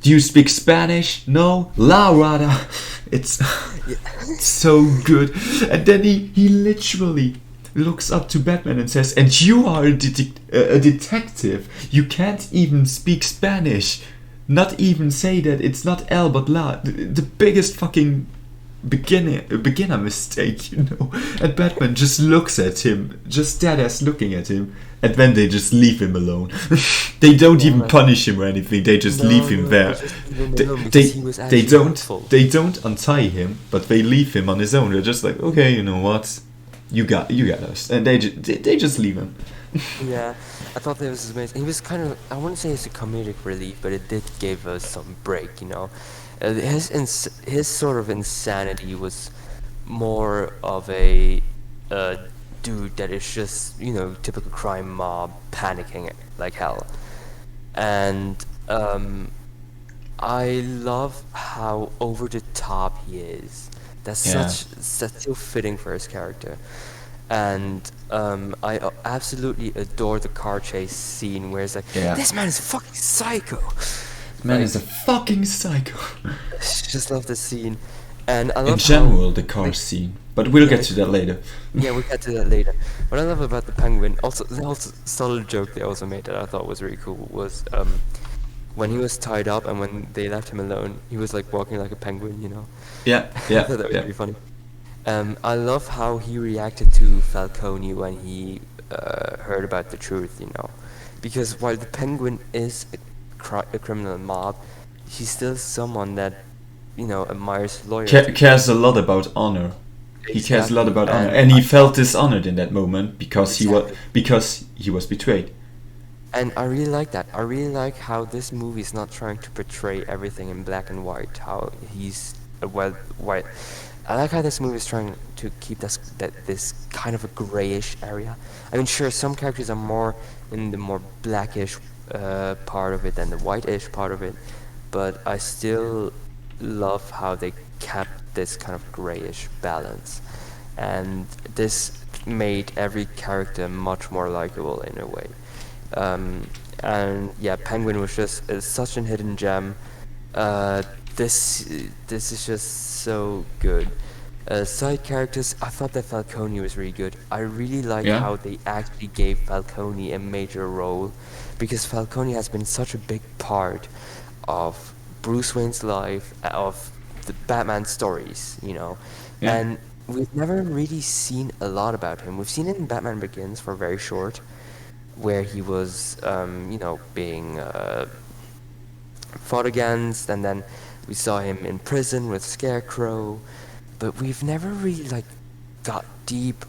Do you speak Spanish? No? La Rada. It's so good. And then he literally looks up to Batman and says, and you are a detective. You can't even speak Spanish. Not even say that it's not El but La. The biggest fucking beginner mistake, And Batman just looks at him, just dead ass looking at him, and then they just leave him alone. They don't even punish him or anything. They just leave him there. They don't untie him, but they leave him on his own. They're just like, okay, you know what, you got us, and they just leave him. Yeah, I thought that was amazing. He was kind of, I wouldn't say it's a comedic relief, but it did give us some break, His sort of insanity was more of a dude that is just, typical crime mob panicking like hell. And I love how over the top he is. That's so fitting for his character. And I absolutely adore the car chase scene where it's like, this man is fucking psycho. Man is a fucking psycho. Just love the scene, and I love in general the car scene. But we'll get to that later. Yeah, we'll get to that later. What I love about the penguin, also solid joke they also made that I thought was really cool was when he was tied up and when they left him alone, he was like walking like a penguin, Yeah. I thought that was really funny. I love how he reacted to Falcone when he heard about the truth, because while the penguin is a criminal mob, he's still someone that admires loyalty. Cares a lot about honor. He cares a lot about honor, and he felt dishonored in that moment because he was betrayed. And I really like that. I really like how this movie is not trying to portray everything in black and white. How he's white. I like how this movie is trying to keep this kind of a grayish area. I mean, sure, some characters are more in the more blackish part of it than the whitish part of it, but I still love how they kept this kind of grayish balance, and this made every character much more likable in a way. And yeah, Penguin was just such a hidden gem. This is just so good. Side characters, I thought that Falcone was really good. I really like how they actually gave Falcone a major role, because Falcone has been such a big part of Bruce Wayne's life, of the Batman stories, and we've never really seen a lot about him. We've seen it in Batman Begins for very short, where he was, being fought against, and then we saw him in prison with Scarecrow, but we've never really got deep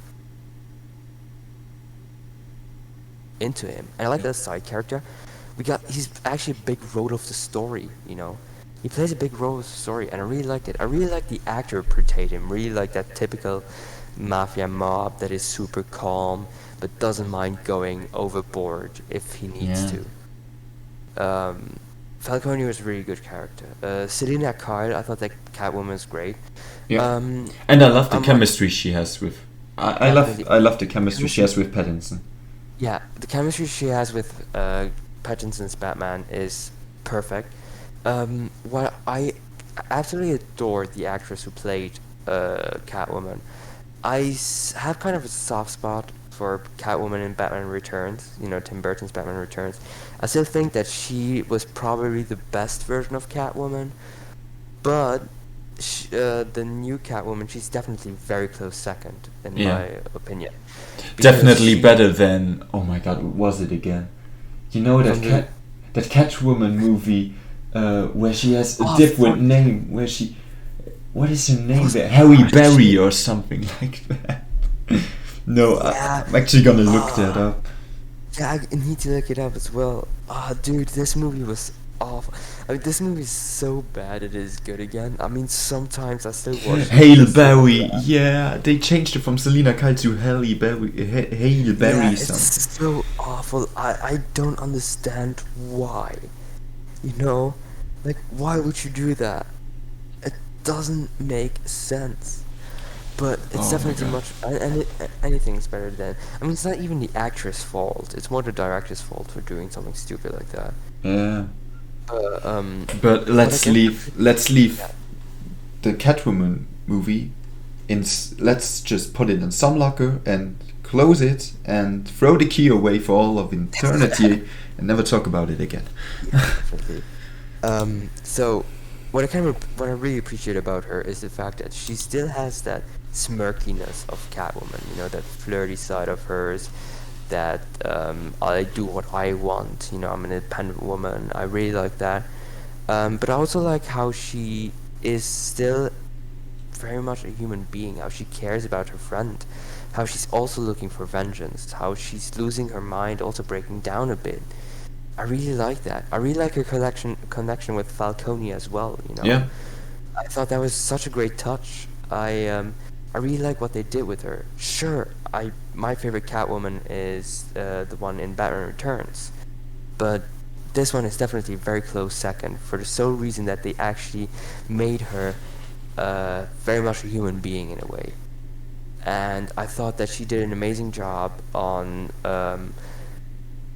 into him. And I like that side character. He's actually a big role of the story, He plays a big role of the story, and I really liked it. I really like the actor who portrayed him. Really like that typical mafia mob that is super calm, but doesn't mind going overboard if he needs to. Falcone was a really good character. Selina Kyle, I thought that Catwoman was great. Yeah. And I love the chemistry she has with... I love the chemistry she has with Pattinson. Yeah, the chemistry she has with Pattinson's Batman is perfect. What I absolutely adored the actress who played Catwoman. Have kind of a soft spot for Catwoman in Batman Returns, Tim Burton's Batman Returns. I still think that she was probably the best version of Catwoman, but the new Catwoman, she's definitely very close second, in Yeah. my opinion. Because Definitely she- better than, oh my god, what was it again? You know that From the- that Catwoman movie where she has a Oh, different fuck. name, where she, what is her name Was there? it Harry Harsh? Berry or something like that. No, Yeah. I'm actually gonna look that up. Yeah, I need to look it up as well. Dude, this movie was awful. I mean, this movie is so bad it is good again. I mean, sometimes I still watch it. Hail It's so Berry, bad. yeah, they changed it from Selena Kyle to Halle Berry, Hail Berry Yeah, it's something. so awful. I don't understand why. You know? Like, why would you do that? It doesn't make sense. But it's Oh my definitely god. anything's better than. I mean, it's not even the actress' fault. It's more the director's fault for doing something stupid like that. Yeah, Uh, but let's again- leave Yeah. the Catwoman movie let's just put it in some locker and close it and throw the key away for all of eternity and never talk about it again. Definitely. So what I really appreciate about her is the fact that she still has that smirkiness of Catwoman, that flirty side of hers, that I do what I want, I'm an independent woman. I really like that. But I also like how she is still very much a human being, how she cares about her friend, how she's also looking for vengeance, how she's losing her mind, also breaking down a bit. I really like that. I really like her connection with Falcone as well, Yeah. I thought that was such a great touch. I really like what they did with her. Sure, my favorite Catwoman is the one in Batman Returns, but this one is definitely a very close second for the sole reason that they actually made her very much a human being in a way. And I thought that she did an amazing job on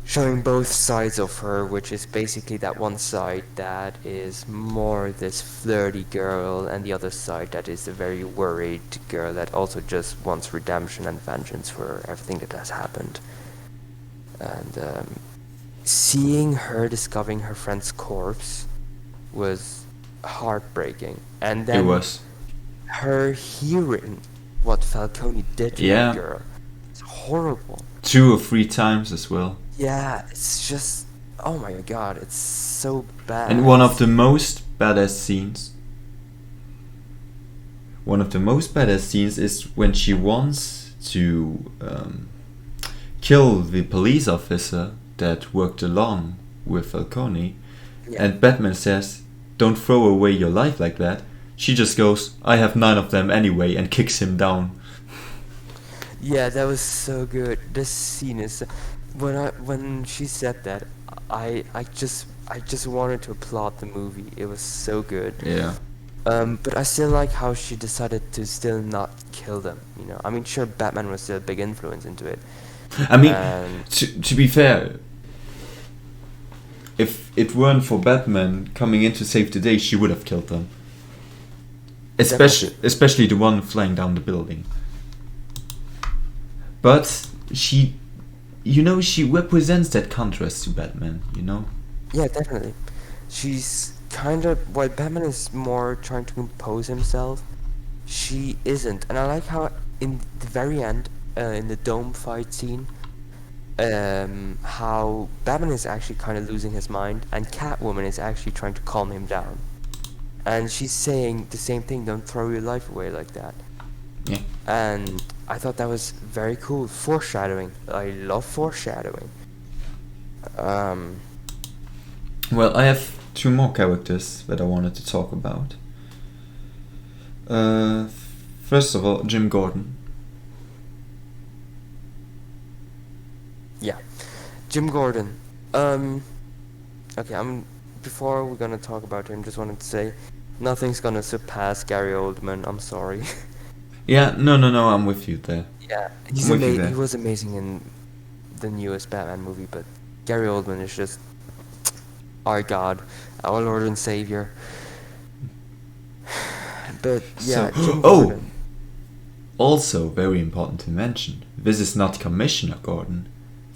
showing both sides of her, which is basically that one side that is more this flirty girl, and the other side that is a very worried girl that also just wants redemption and vengeance for everything that has happened. And seeing her discovering her friend's corpse was heartbreaking. And It then was. her hearing what Falcone did to Yeah. that girl. It's horrible. 2 or 3 times as well. Yeah, it's just, oh my god, it's so bad. And one of the most badass scenes. One of the most badass scenes is when she wants to kill the police officer that worked along with Falcone. Yeah. And Batman says, "Don't throw away your life like that." She just goes, "I have 9 of them anyway," and kicks him down. Yeah, that was so good. This scene is when she said that, I just wanted to applaud the movie. It was so good. Yeah. But I still like how she decided to still not kill them. I mean, sure, Batman was still a big influence into it. I mean, And to be fair, if it weren't for Batman coming in to save the day, she would have killed them. Especially the one flying down the building. But she represents that contrast to Batman, yeah, definitely. She's kind of, while Batman is more trying to compose himself, she isn't. And I like how in the very end, in the dome fight scene, how Batman is actually kind of losing his mind, and Catwoman is actually trying to calm him down. And she's saying the same thing, don't throw your life away like that. Yeah. And I thought that was very cool. Foreshadowing. I love foreshadowing. Well, I have 2 more characters that I wanted to talk about. First of all, Jim Gordon. Yeah. Jim Gordon. Okay, before we're gonna talk about him, just wanted to say, nothing's gonna surpass Gary Oldman, I'm sorry. Yeah, no, I'm with you there. Yeah, I'm with you there. he was amazing in the newest Batman movie, but Gary Oldman is just our God, our Lord and Savior. But So, yeah, Jim oh, Gordon. also very important to mention, this is not Commissioner Gordon.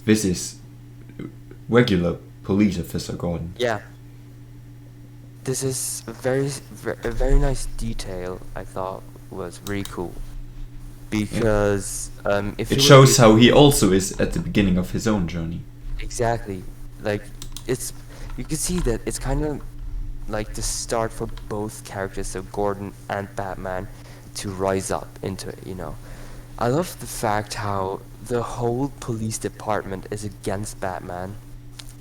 This is regular police officer Gordon. Yeah, this is a very nice detail. I thought was really cool because if It it would be shows how he also is at the beginning of his own journey. exactly like it's you can see that it's kind of like the start for both characters, so Gordon and Batman, to rise up into it. I love the fact how the whole police department is against Batman.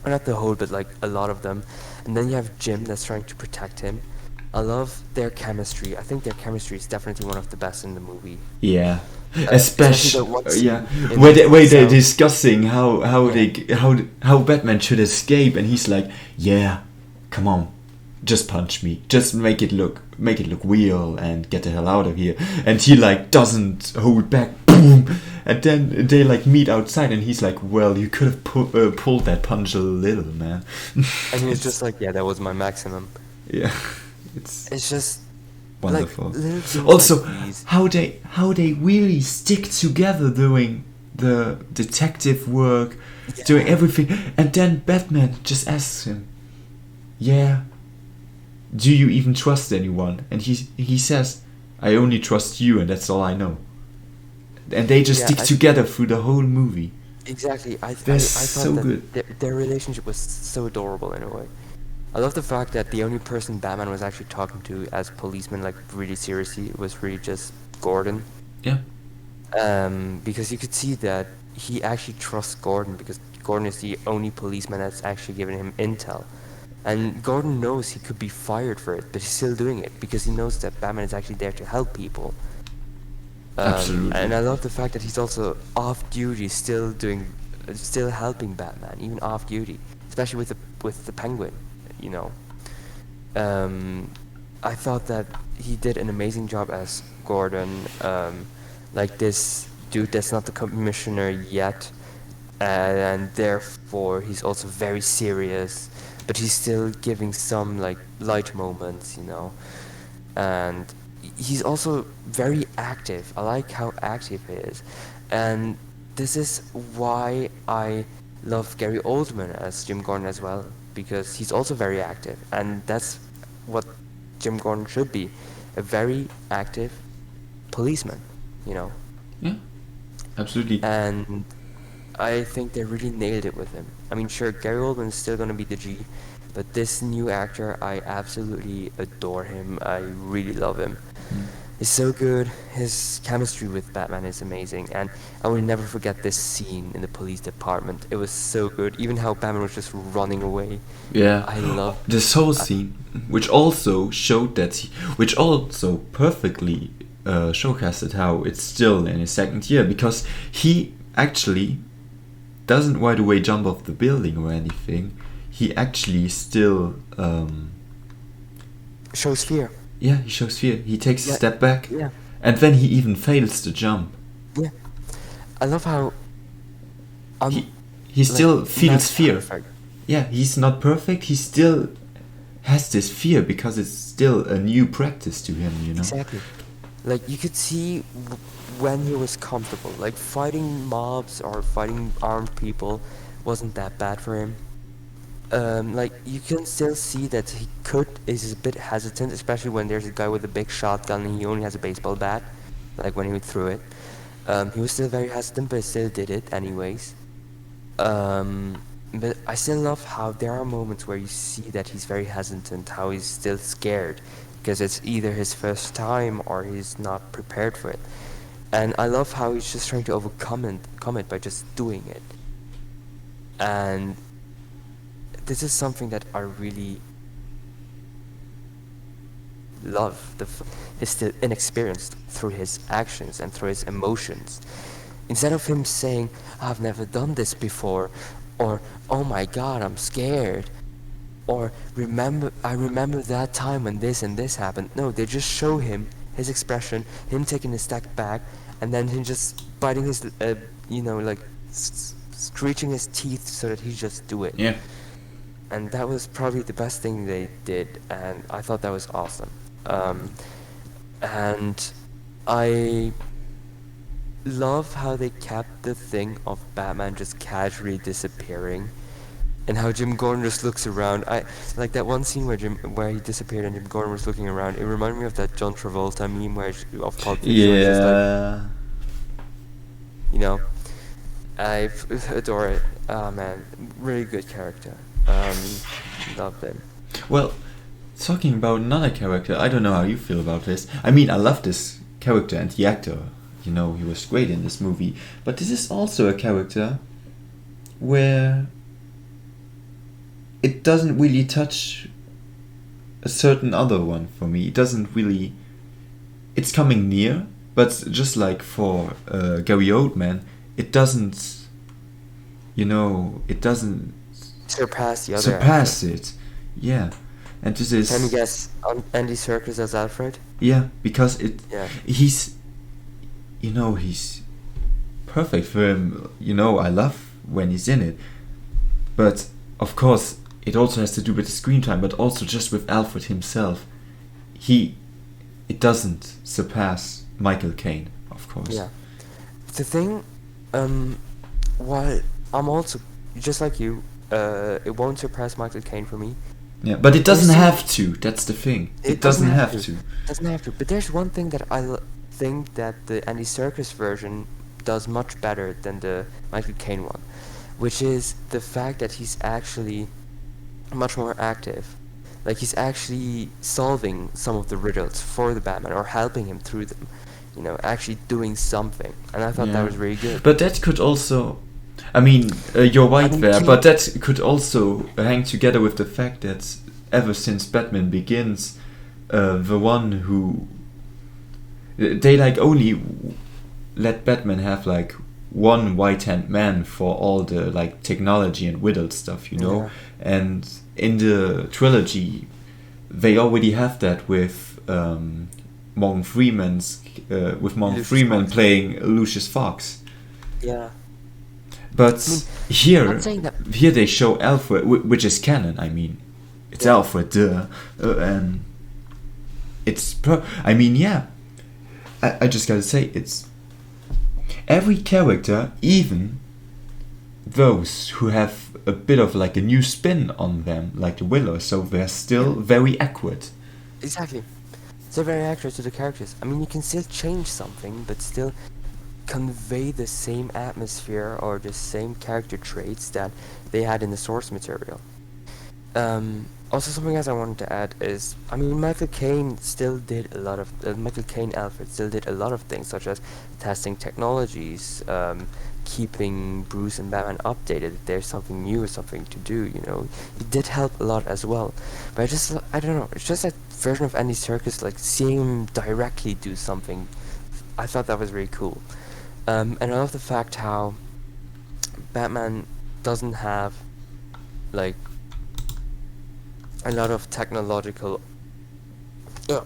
Or not the whole, but like a lot of them. And then you have Jim that's trying to protect him. I love their chemistry. I think their chemistry is definitely one of the best in the movie. Yeah, Especially the especially one scene in where the they're cell. discussing how Yeah. how Batman should escape, and he's like, yeah, come on, just punch me, just make it look real, and get the hell out of here. And he like doesn't hold back, boom, and then they like meet outside, and he's like, well, you could have pulled that punch a little, man. And he was just like, yeah, that was my maximum. Yeah, it's It's just wonderful. Like, little things Also, like these. how they really stick together doing the detective work, doing everything, and then Batman just asks him, "Yeah, do you even trust anyone?" And he says, "I only trust you, and that's all I know." And they just Yeah, stick together through the whole movie. Exactly. I They're thought so that good. their relationship was so adorable in a way. I love the fact that the only person Batman was actually talking to as policeman, like really seriously, was really just Gordon. Yeah, Because you could see that he actually trusts Gordon because Gordon is the only policeman that's actually given him intel. And Gordon knows he could be fired for it, but he's still doing it because he knows that Batman is actually there to help people. absolutely. And I love the fact that he's also off duty, still helping Batman, even off duty, especially with the Penguin. You know, I thought that he did an amazing job as Gordon. Like this dude that's not the commissioner yet, and therefore he's also very serious, but he's still giving some like light moments. And he's also very active. I like how active he is, and this is why I love Gary Oldman as Jim Gordon as well, because he's also very active, and that's what Jim Gordon should be, a very active policeman, Yeah, absolutely. and I think they really nailed it with him. I mean, sure, Gary Oldman is still gonna be the G, but this new actor, I absolutely adore him. I really love him. He's so good. His chemistry with Batman is amazing, and I will never forget this scene in the police department. It was so good. Even how Batman was just running away. Yeah, I love this whole scene, which also showed which also perfectly showcased how it's still in his second year, because he actually doesn't right away jump off the building or anything. He actually still shows fear. yeah, he shows fear. He takes a Yeah, step back, yeah. and then he even fails to jump. Yeah, I love how He still like, feels not fear. perfect. Yeah, he's not perfect. He still has this fear because it's still a new practice to him, Exactly. Like you could see when he was comfortable. Like fighting mobs or fighting armed people wasn't that bad for him. Like you can still see that he is a bit hesitant, especially when there's a guy with a big shotgun and he only has a baseball bat. Like when he threw it, he was still very hesitant, but still did it anyways. But I still love how there are moments where you see that he's very hesitant, how he's still scared, because it's either his first time or he's not prepared for it. And I love how he's just trying to overcome it by just doing it. And this is something that I really love. He's still inexperienced through his actions and through his emotions. Instead of him saying, "I've never done this before," or "Oh my God, I'm scared," or I remember that time when this and this happened." No, they just show him his expression, him taking a step back, and then him just biting his, like screeching his teeth so that he just do it. Yeah. And that was probably the best thing they did, and I thought that was awesome. And I love how they kept the thing of Batman just casually disappearing, and how Jim Gordon just looks around. I like that one scene where he disappeared and Jim Gordon was looking around. It reminded me of that John Travolta meme of Pulp Fiction, where he's just like, Yeah. you know, I adore it. Oh man, really good character. Loved him. Well, talking about another character, I don't know how you feel about this. I mean, I love this character and the actor. You know, he was great in this movie. But this is also a character where it doesn't really touch a certain other one for me. It doesn't really. It's coming near, but just like for Gary Oldman, it doesn't. You know, it doesn't Surpass the other surpass actor. it. Yeah, and this is. Can you guess Andy Serkis as Alfred? Yeah, because Yeah. he's, you know, he's perfect for him. You know, I love when he's in it, but of course it also has to do with the screen time, but also just with Alfred himself. It doesn't surpass Michael Caine, of course. Yeah. The thing, while I'm also just like you, it won't surpass Michael Caine for me. Yeah, but it doesn't There's- have to. That's the thing. It doesn't have to. Doesn't have to. But there's one thing that think that the Andy Serkis version does much better than the Michael Caine one, which is the fact that he's actually much more active. Like he's actually solving some of the riddles for the Batman or helping him through them. You know, actually doing something. And I thought that Yeah. was really good. But that could also, I mean, you're right mean, there, can but that could also hang together with the fact that ever since Batman Begins, the one who they like only let Batman have like one white-hand man for all the like technology and riddle stuff, you know. Yeah. And in the trilogy, they already have that with Morgan Freeman's Lucius Freeman Fox. playing Lucius Fox. Yeah. But I mean, here, I'm saying that- here they show Alfred, which is canon. I mean, it's Yeah. Alfred, duh. And it's I mean, yeah. I just gotta say, it's every character, even those who have a bit of like a new spin on them, like the Willow, so they're still very accurate. Exactly. They're very accurate to the characters. I mean, you can still change something, but still convey the same atmosphere or the same character traits that they had in the source material. Also, something else I wanted to add is, I mean, Michael Caine still did a lot of Michael Caine Alfred still did a lot of things, such as testing technologies, keeping Bruce and Batman updated if there's something new or something to do. You know, he did help a lot as well. But I don't know. It's just that version of Andy Serkis, like seeing him directly do something. I thought that was really cool. And I love the fact how Batman doesn't have like a lot of technological a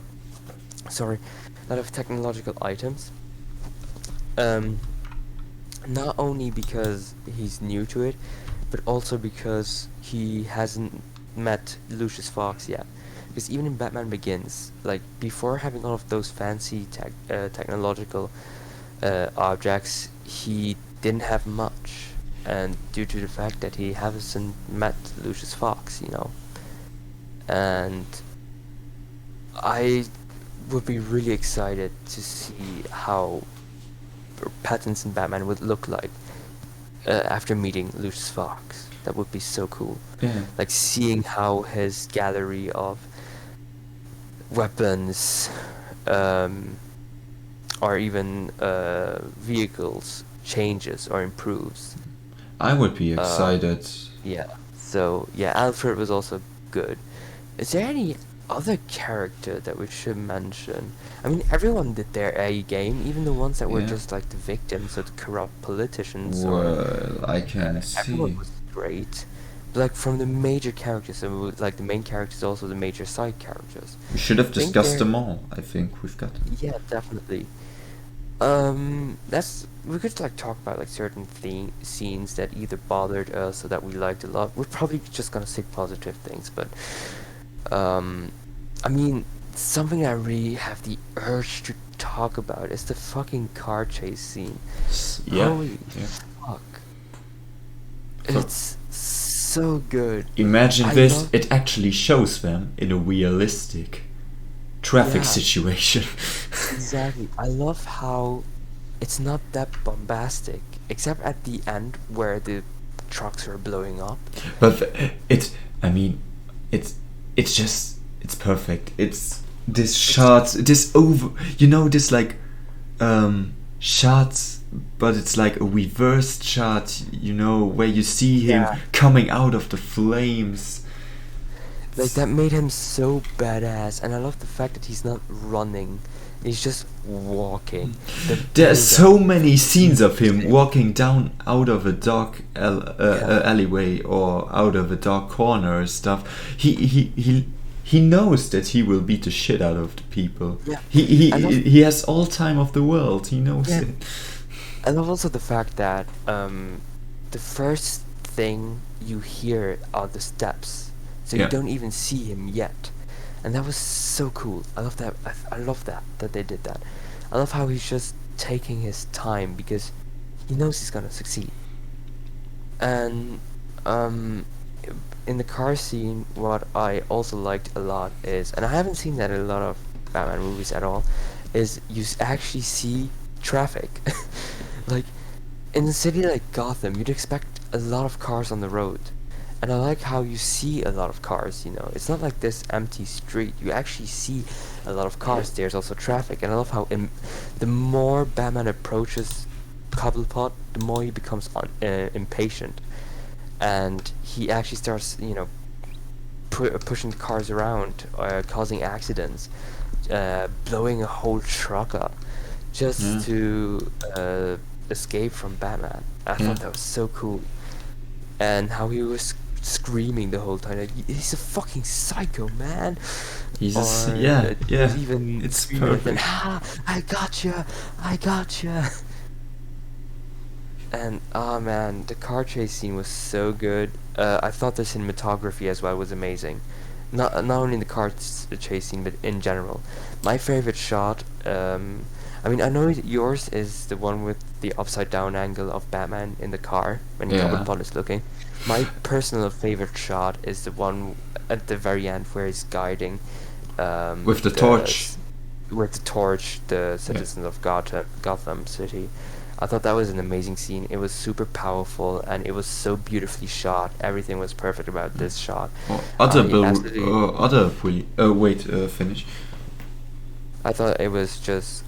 lot of technological items, not only because he's new to it, but also because he hasn't met Lucius Fox yet. Because even in Batman Begins, like before having all of those fancy technological objects, he didn't have much, and due to the fact that he hasn't met Lucius Fox, you know. And I would be really excited to see how Pattinson Batman would look like after meeting Lucius Fox. That would be so cool. Yeah. Like seeing how his gallery of weapons or even vehicles changes or improves. I would be excited. Yeah. So yeah, Alfred was also good. Is there any other character that we should mention? I mean, everyone did their A game, even the ones that were Yeah. just like the victims of the corrupt politicians. Well, I can see. Everyone was great. But like from the major characters, so like the main characters, also the major side characters. We should have think discussed they're- them all. I think we've got them. Yeah, definitely. We could like talk about like certain scenes that either bothered us or that we liked a lot. We're probably just gonna say positive things, but I mean, something I really have the urge to talk about is the fucking car chase scene. Yeah. Holy Yeah. fuck. For- It's so good. Imagine I this, love- it actually shows them in a realistic traffic Yeah. situation. Exactly. I love how it's not that bombastic, except at the end where the trucks are blowing up. But I mean, it's just, it's perfect. It's this shots, this over, this like, shots, but it's like a reversed shot, where you see him Yeah. coming out of the flames. Like, that made him so badass, and I love the fact that he's not running. He's just walking. There are build-up. so many scenes of him walking down out of a dark alleyway or out of a dark corner and stuff. He knows that he will beat the shit out of the people. Yeah. He has all time of the world. He knows Yeah. it. I love also the fact that the first thing you hear are the steps, so Yeah. you don't even see him yet, and that was so cool. I love that. I love that they did that. I love how he's just taking his time because he knows he's gonna succeed. And in the car scene, what I also liked a lot is, and I haven't seen that in a lot of Batman movies at all, is you actually see traffic. Like, in a city like Gotham, you'd expect a lot of cars on the road. And I like how you see a lot of cars, It's not like this empty street. You actually see a lot of cars. There's also traffic. And I love how the more Batman approaches Cobblepot, the more he becomes impatient. And he actually starts, pushing the cars around, causing accidents, blowing a whole truck up, just to escape from Batman. I thought that was so cool. And how he was screaming the whole time, like, he's a fucking psycho, man. He's Or, yeah. even It's screaming at them, perfect. I gotcha. And man, the car chase scene was so good. I thought the cinematography as well was amazing. Not only the chase scene, but in general. My favorite shot. I mean, I know yours is the one with the upside down angle of Batman in the car when Cobblepot is looking. My personal favorite shot is the one at the very end where he's guiding With the torch. With the torch, the citizens of Gotham City. I thought that was an amazing scene. It was super powerful and it was so beautifully shot. Everything was perfect about this shot. Finish. I thought it was just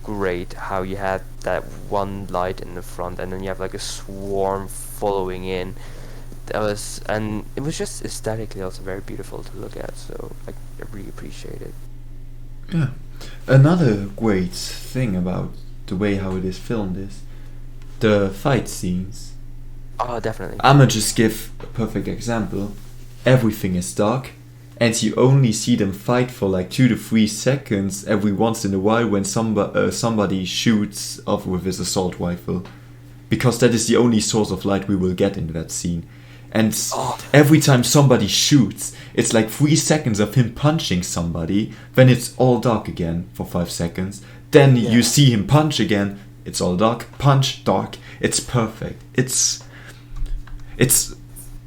great how you had that one light in the front and then you have like a swarm following in. And it was just aesthetically also very beautiful to look at, so I really appreciate it. Yeah. Another great thing about the way how it is filmed is the fight scenes. Oh, definitely. I'ma just give a perfect example. Everything is dark, and you only see them fight for like 2 to 3 seconds every once in a while when somebody shoots off with his assault rifle, because that is the only source of light we will get in that scene. And every time somebody shoots, it's like 3 seconds of him punching somebody, then it's all dark again for 5 seconds. Then you see him punch again, it's all dark, punch, dark. It's perfect. It's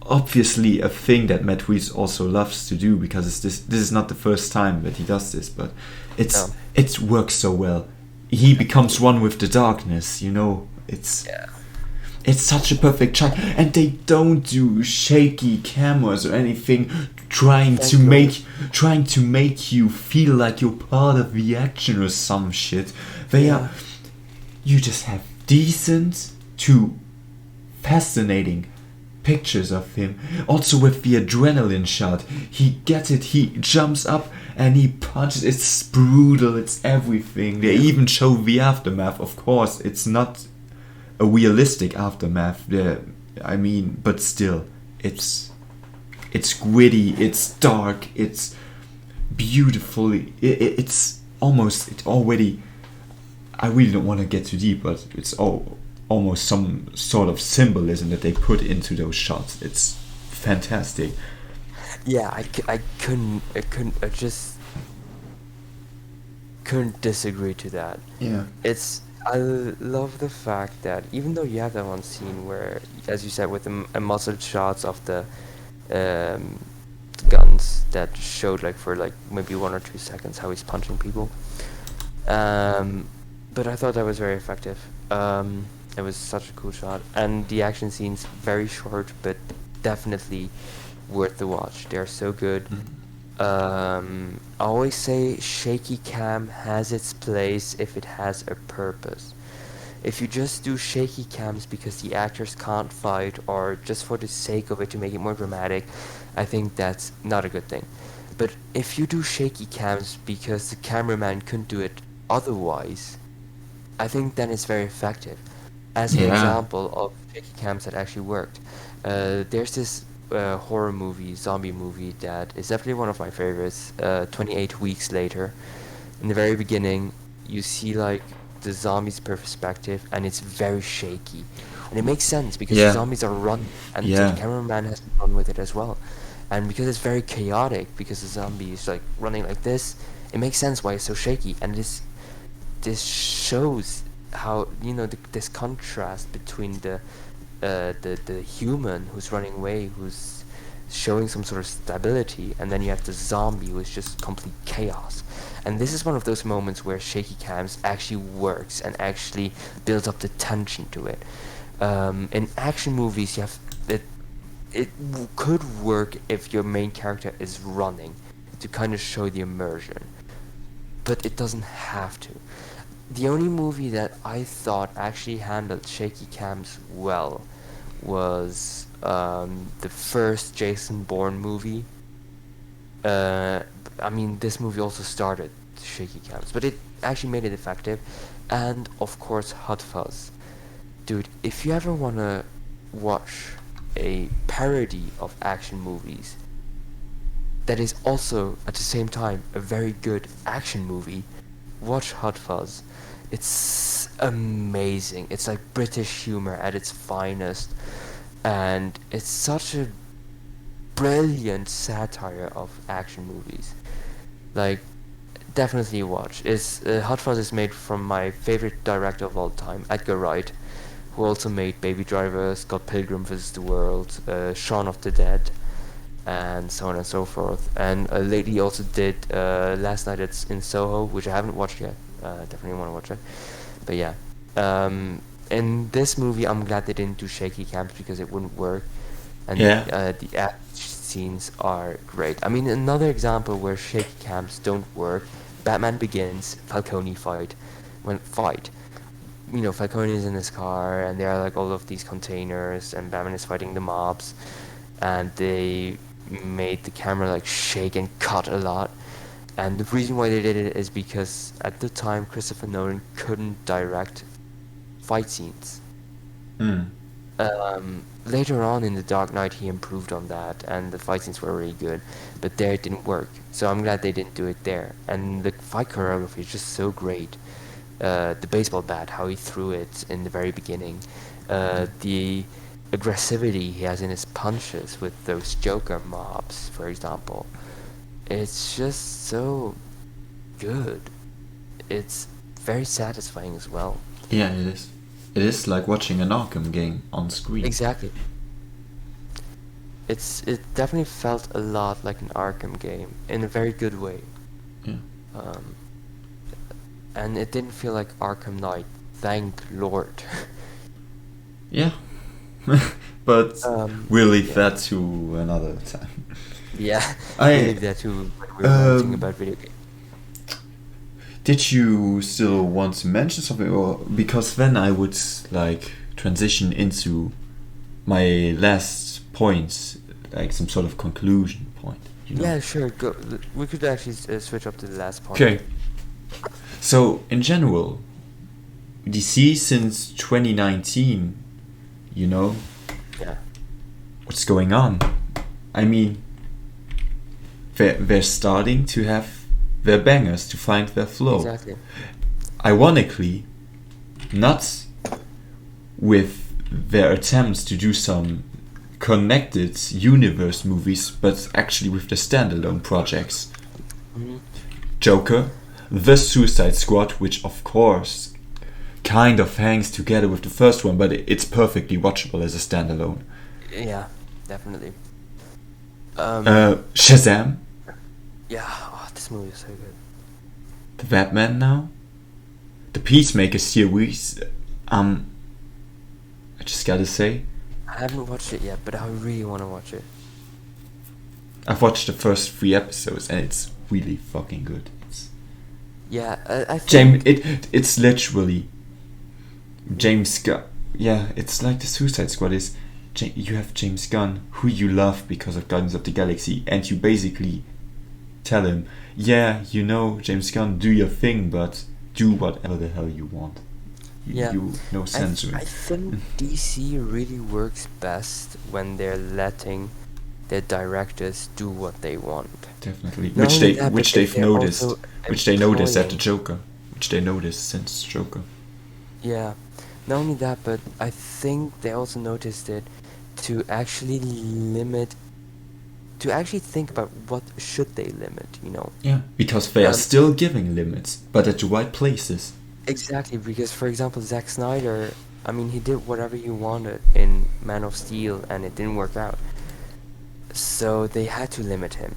obviously a thing that Matt Reeves also loves to do, because this is not the first time that he does this, but it works so well. He becomes one with the darkness, It's such a perfect shot, and they don't do shaky cameras or anything, trying to make you feel like you're part of the action or some shit. You just have decent to fascinating pictures of him. Also with the adrenaline shot, he gets it. He jumps up and he punches. It's brutal. It's everything. They even show the aftermath. Of course, it's not a realistic aftermath there, but still, it's gritty, it's dark, it's beautiful, it's already, I really don't want to get too deep, but it's almost some sort of symbolism that they put into those shots. It's fantastic. Yeah, I couldn't couldn't disagree to that. Yeah. I love the fact that even though you have that one scene where, as you said, with the muzzled shots of the um, guns that showed like for like maybe 1 or 2 seconds how he's punching people. But I thought that was very effective. It was such a cool shot, and the action scenes very short, but definitely worth the watch. They're so good. I always say shaky cam has its place if it has a purpose. If you just do shaky cams because the actors can't fight or just for the sake of it to make it more dramatic, I think that's not a good thing. But if you do shaky cams because the cameraman couldn't do it otherwise, I think then it's very effective. As an Yeah. example of shaky cams that actually worked, there's this horror movie, zombie movie that is definitely one of my favorites. 28 Weeks Later. In the very beginning, you see like the zombies' perspective, and it's very shaky, and it makes sense because Yeah. the zombies are running, and so Yeah. the cameraman has to run with it as well. And because it's very chaotic, because the zombie is like running like this, it makes sense why it's so shaky. And this shows how this contrast between the human who's running away, who's showing some sort of stability, and then you have the zombie who is just complete chaos. And this is one of those moments where shaky cams actually works and actually builds up the tension to it. In action movies, you have could work if your main character is running to kind of show the immersion, but it doesn't have to. The only movie that I thought actually handled shaky cams well was the first Jason Bourne movie. I mean, this movie also started shaky cams, but it actually made it effective. And of course, Hot Fuzz. Dude, if you ever want to watch a parody of action movies that is also at the same time a very good action movie, watch Hot Fuzz. It's amazing. It's like British humor at its finest, and it's such a brilliant satire of action movies. Like, definitely watch. Hot Fuzz is made from my favorite director of all time, Edgar Wright, who also made Baby Driver, Scott Pilgrim vs. the World, Shaun of the Dead, and so on and so forth. And lately he also did Last Night in Soho, which I haven't watched yet. Definitely want to watch it. But yeah. In this movie, I'm glad they didn't do shaky cams because it wouldn't work. And the action scenes are great. I mean, another example where shaky cams don't work, Batman Begins, Falcone fight. Falcone is in his car, and there are like all of these containers, and Batman is fighting the mobs, and they made the camera like shake and cut a lot. And the reason why they did it is because at the time Christopher Nolan couldn't direct fight scenes. Later on in The Dark Knight he improved on that, and the fight scenes were really good, but there it didn't work. So I'm glad they didn't do it there. And the fight choreography is just so great. The baseball bat, how he threw it in the very beginning, the aggressivity he has in his punches with those Joker mobs, for example. It's just so good. It's very satisfying as well. Yeah, it is. It is like watching an Arkham game on screen. Exactly. It definitely felt a lot like an Arkham game in a very good way. Yeah. And it didn't feel like Arkham Knight. Thank Lord. Yeah. But we'll leave that to another time. Yeah, I leave that to when we're ranting about video games. Did you still want to mention something, or because then I would like transition into my last points, like some sort of conclusion point. Yeah, sure. Go. We could actually switch up to the last point. Okay. So in general, DC since 2019, Yeah. what's going on? I mean, they're starting to have their bangers, to find their flow. Exactly. Ironically, not with their attempts to do some connected universe movies, but actually with the standalone projects. Mm-hmm. Joker, the Suicide Squad, which of course kind of hangs together with the first one, but it's perfectly watchable as a standalone. Yeah, definitely. Shazam, Yeah, oh, this movie is so good. the Batman now, the Peacemaker series. I just gotta say, I haven't watched it yet, but I really want to watch it. I've watched the first 3 episodes and it's really fucking good. Yeah, I think... It's literally James Gunn. Yeah, it's like the Suicide Squad is. You have James Gunn, who you love because of Guardians of the Galaxy, and you basically tell him, yeah, you know, James Gunn, do your thing, but do whatever the hell you want. Yeah. No censoring. I think DC really works best when they're letting their directors do what they want. Definitely. Not only that, Which but they've they're noticed. also Which they noticed at the employing- Joker. Which they noticed since Joker. Yeah. Not only that, but I think they also noticed it to actually think about what should they limit, you know. Yeah. Because they are still giving limits, but at the right places. Exactly, because for example, Zack Snyder, I mean, he did whatever he wanted in Man of Steel and it didn't work out. So they had to limit him.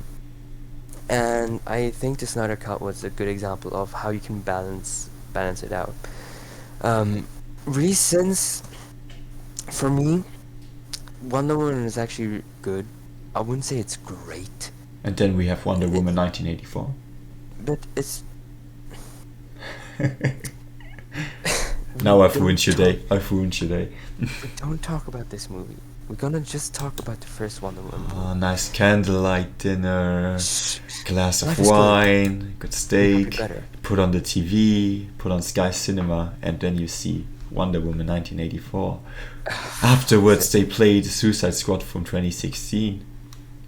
And I think the Snyder Cut was a good example of how you can balance it out. Really, since for me, Wonder Woman is actually good. I wouldn't say it's great, And then we have Wonder Woman 1984. but it's... Now I've Don't ruined your talk- day. I've ruined your day. We don't talk about this movie. We're gonna just talk about the first Wonder Woman. Oh, nice candlelight dinner, glass Life of is good. wine, good It steak, could be better. put on the TV, put on Sky Cinema, and then you see Wonder Woman 1984. Afterwards, they played Suicide Squad from 2016.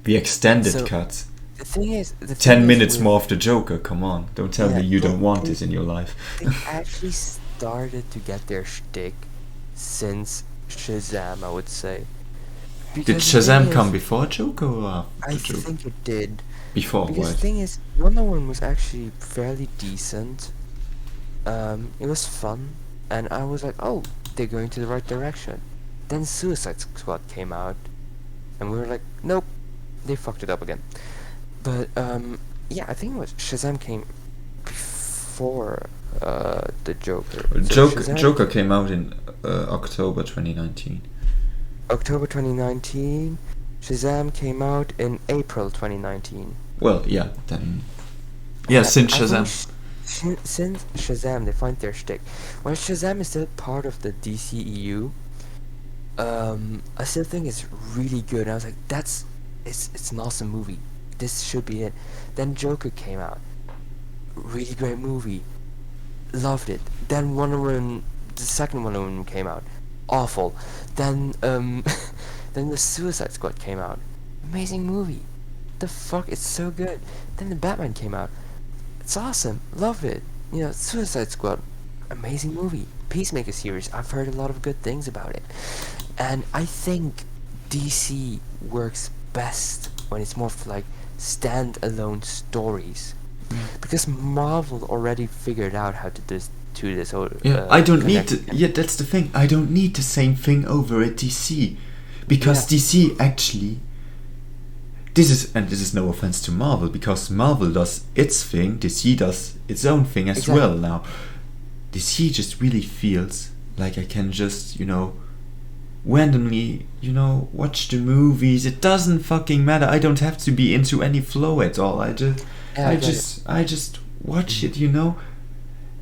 The extended So, cut. The thing is, 10 minutes more of the Joker, come on. Don't tell Yeah, me you they- don't want they- this in your life. They actually started to get their shtick since Shazam, I would say. Did Because the Shazam thing come is, before Joker or after I Joker? think it did. Before, Because right? the thing is, Wonder Woman was actually fairly decent. It was fun, and I was like, oh, they're going to the right direction. Then Suicide Squad came out, and we were like, nope, they fucked it up again. But yeah, I think it was Shazam came before the Joker. So Shazam- Joker came out in October 2019. October 2019. Shazam came out in April 2019. Well, yeah, then. Yeah, since I think Shazam. since Shazam, they find their shtick. While Shazam is still part of the DCEU, I still think it's really good. I was like, it's an awesome movie. This should be it. Then Joker came out. Really great movie. Loved it. Then Wonder Woman, the second Wonder Woman came out. Awful. Then then the Suicide Squad came out. Amazing movie. The fuck, it's so good. Then the Batman came out. It's awesome. Loved it. You know, Suicide Squad, amazing movie. Peacemaker series, I've heard a lot of good things about it. And I think DC works best when it's more of like stand-alone stories. Because Marvel already figured out how to do this whole Yeah, I don't need connect- to. Yeah, that's the thing. I don't need the same thing over at DC, because Yeah. DC actually. This is no offense to Marvel, because Marvel does its thing, DC does its own thing as Exactly. well now. DC just really feels like I can just, randomly, watch the movies. It doesn't fucking matter. I don't have to be into any flow at all. I just watch it,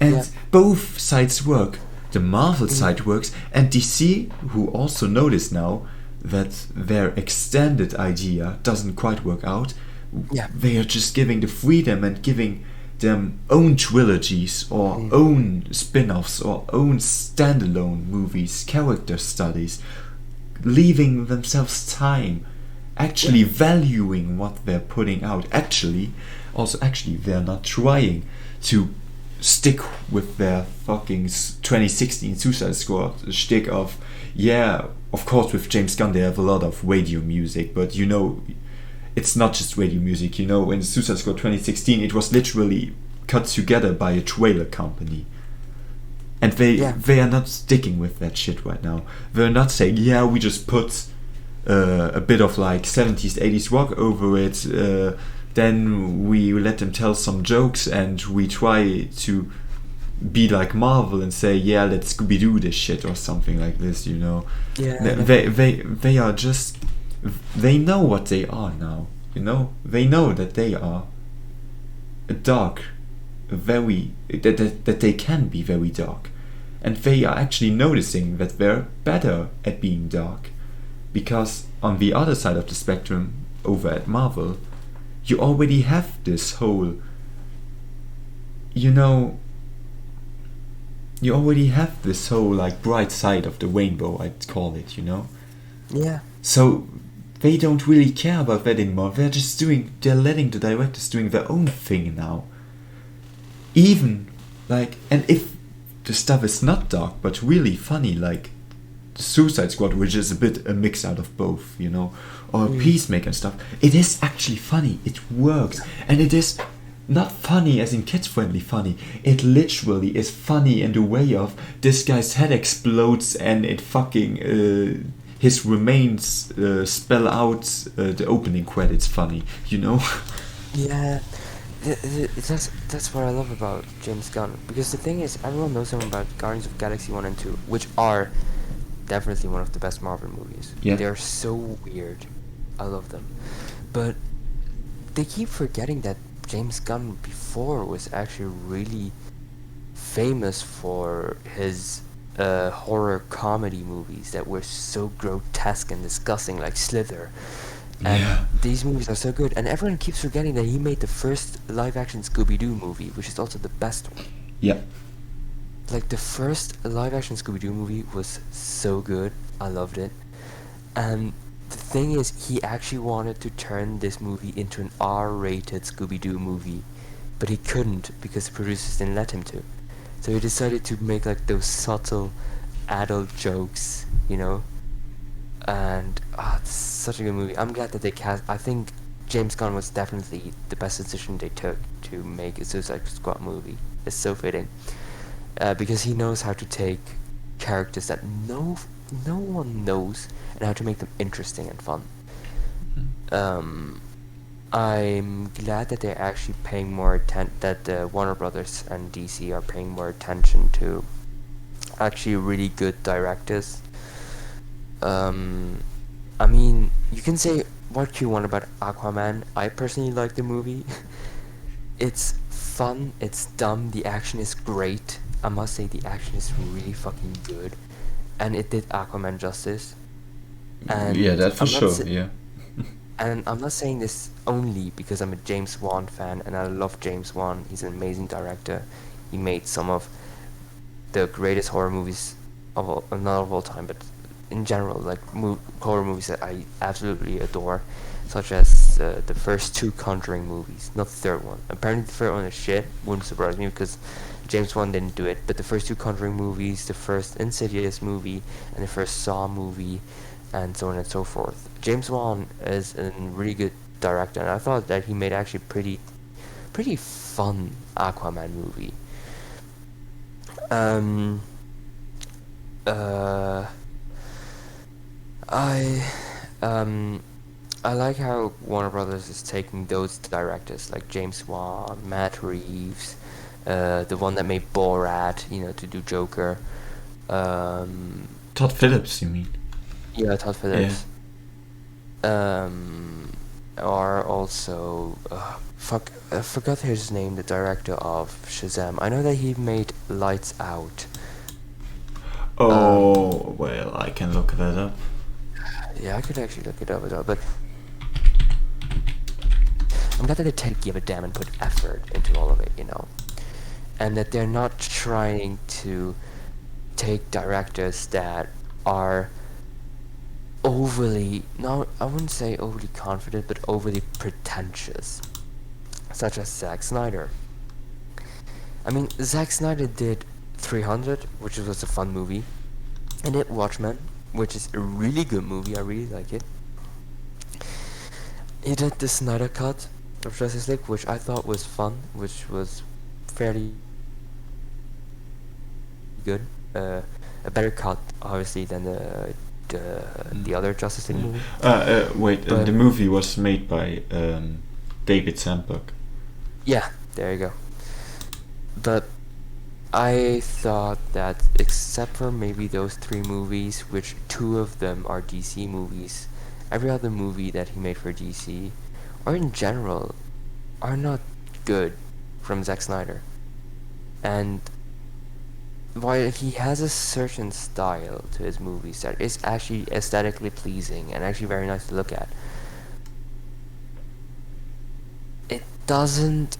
And Yeah. both sides work. The Marvel side works, and DC, who also notice now that their extended idea doesn't quite work out, Yeah. they are just giving the freedom and giving them own trilogies or own spin-offs or own standalone movies, character studies, leaving themselves time, actually valuing what they're putting out. Actually, they're not trying to stick with their fucking 2016 Suicide Squad shtick of, of course with James Gunn they have a lot of radio music, but it's not just radio music. In Suicide Squad 2016 it was literally cut together by a trailer company. And they are not sticking with that shit right now. They're not saying, yeah, we just put a bit of like 70s, 80s rock over it, then we let them tell some jokes, and we try to be like Marvel and say, yeah, let's Scooby-Doo this shit or something like this, you know. Yeah. They are just, they know what they are now, you know. They know that they are dark, very, that they can be very dark, and they are actually noticing that they're better at being dark, because on the other side of the spectrum, over at Marvel, you already have this whole, you know, you already have this whole like bright side of the rainbow, I'd call it, you know. Yeah. So they don't really care about that anymore. They're letting the directors doing their own thing now. Even like, and if the stuff is not dark but really funny, like the Suicide Squad, which is a bit a mix out of both, you know, or Peacemaker and stuff, it is actually funny. It works, and it is not funny as in kids friendly funny. It literally is funny in the way of this guy's head explodes and it fucking his remains spell out the opening credits funny, you know. Yeah. That's what I love about James Gunn, because the thing is, everyone knows something about Guardians of the Galaxy 1 and 2, which are definitely one of the best Marvel movies. Yeah. They're so weird. I love them. But they keep forgetting that James Gunn before was actually really famous for his horror comedy movies that were so grotesque and disgusting, like Slither. And these movies are so good, and everyone keeps forgetting that he made the first live-action Scooby-Doo movie, which is also the best one. Yeah. Like, the first live-action Scooby-Doo movie was so good. I loved it. And the thing is, he actually wanted to turn this movie into an R-rated Scooby-Doo movie, but he couldn't because the producers didn't let him to. So he decided to make, like, those subtle adult jokes, you know? And it's such a good movie. I'm glad that they cast. I think James Gunn was definitely the best decision they took to make a Suicide Squad movie. It's so fitting, because he knows how to take characters that no one knows and how to make them interesting and fun. I'm glad that they're actually paying more attention. That Warner Brothers and DC are paying more attention to actually really good directors. I mean, you can say what you want about Aquaman. I personally like the movie. It's fun, it's dumb, the action is great. I must say the action is really fucking good. And it did Aquaman justice. And yeah, that for sure, yeah. And I'm not saying this only because I'm a James Wan fan and I love James Wan. He's an amazing director. He made some of the greatest horror movies of all, not of all time, but in general, like horror movies that I absolutely adore, such as the first two Conjuring movies, not the third one. Apparently the third one is shit, wouldn't surprise me because James Wan didn't do it, but the first two Conjuring movies, the first Insidious movie, and the first Saw movie, and so on and so forth. James Wan is a really good director, and I thought that he made actually pretty fun Aquaman movie. I like how Warner Brothers is taking those directors like James Wan, Matt Reeves, the one that made Borat, you know, to do Joker. Todd Phillips, you mean? Yeah, Todd Phillips. Yeah. Or also, I forgot his name, the director of Shazam. I know that he made Lights Out. Oh, well, I can look that up. Yeah, I could actually look it up as well, but I'm glad that they give a damn and put effort into all of it, you know, and that they're not trying to take directors that are overly, no, I wouldn't say overly confident, but overly pretentious, such as Zack Snyder. I mean, Zack Snyder did 300, which was a fun movie, and did Watchmen, which is a really good movie. I really like it. He did the Snyder Cut of Justice League, which I thought was fun, which was fairly good. A better cut, obviously, than the other Justice League movie. Wait, But the movie was made by David Sandberg. yeah, there you go. But I thought that, except for maybe those 3 movies, which 2 of them are DC movies, every other movie that he made for DC, or in general, are not good from Zack Snyder. And while he has a certain style to his movies that is actually aesthetically pleasing and actually very nice to look at, it doesn't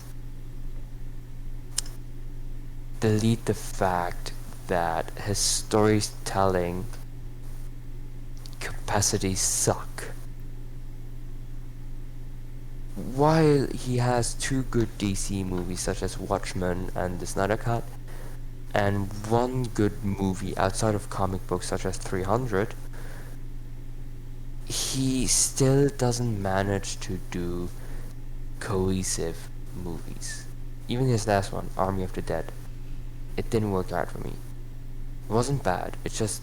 delete the fact that his storytelling capacities suck. While he has 2 good DC movies such as Watchmen and the Snyder Cut, and 1 good movie outside of comic books such as 300, he still doesn't manage to do cohesive movies. Even his last one, Army of the Dead, it didn't work out for me. It wasn't bad, it's just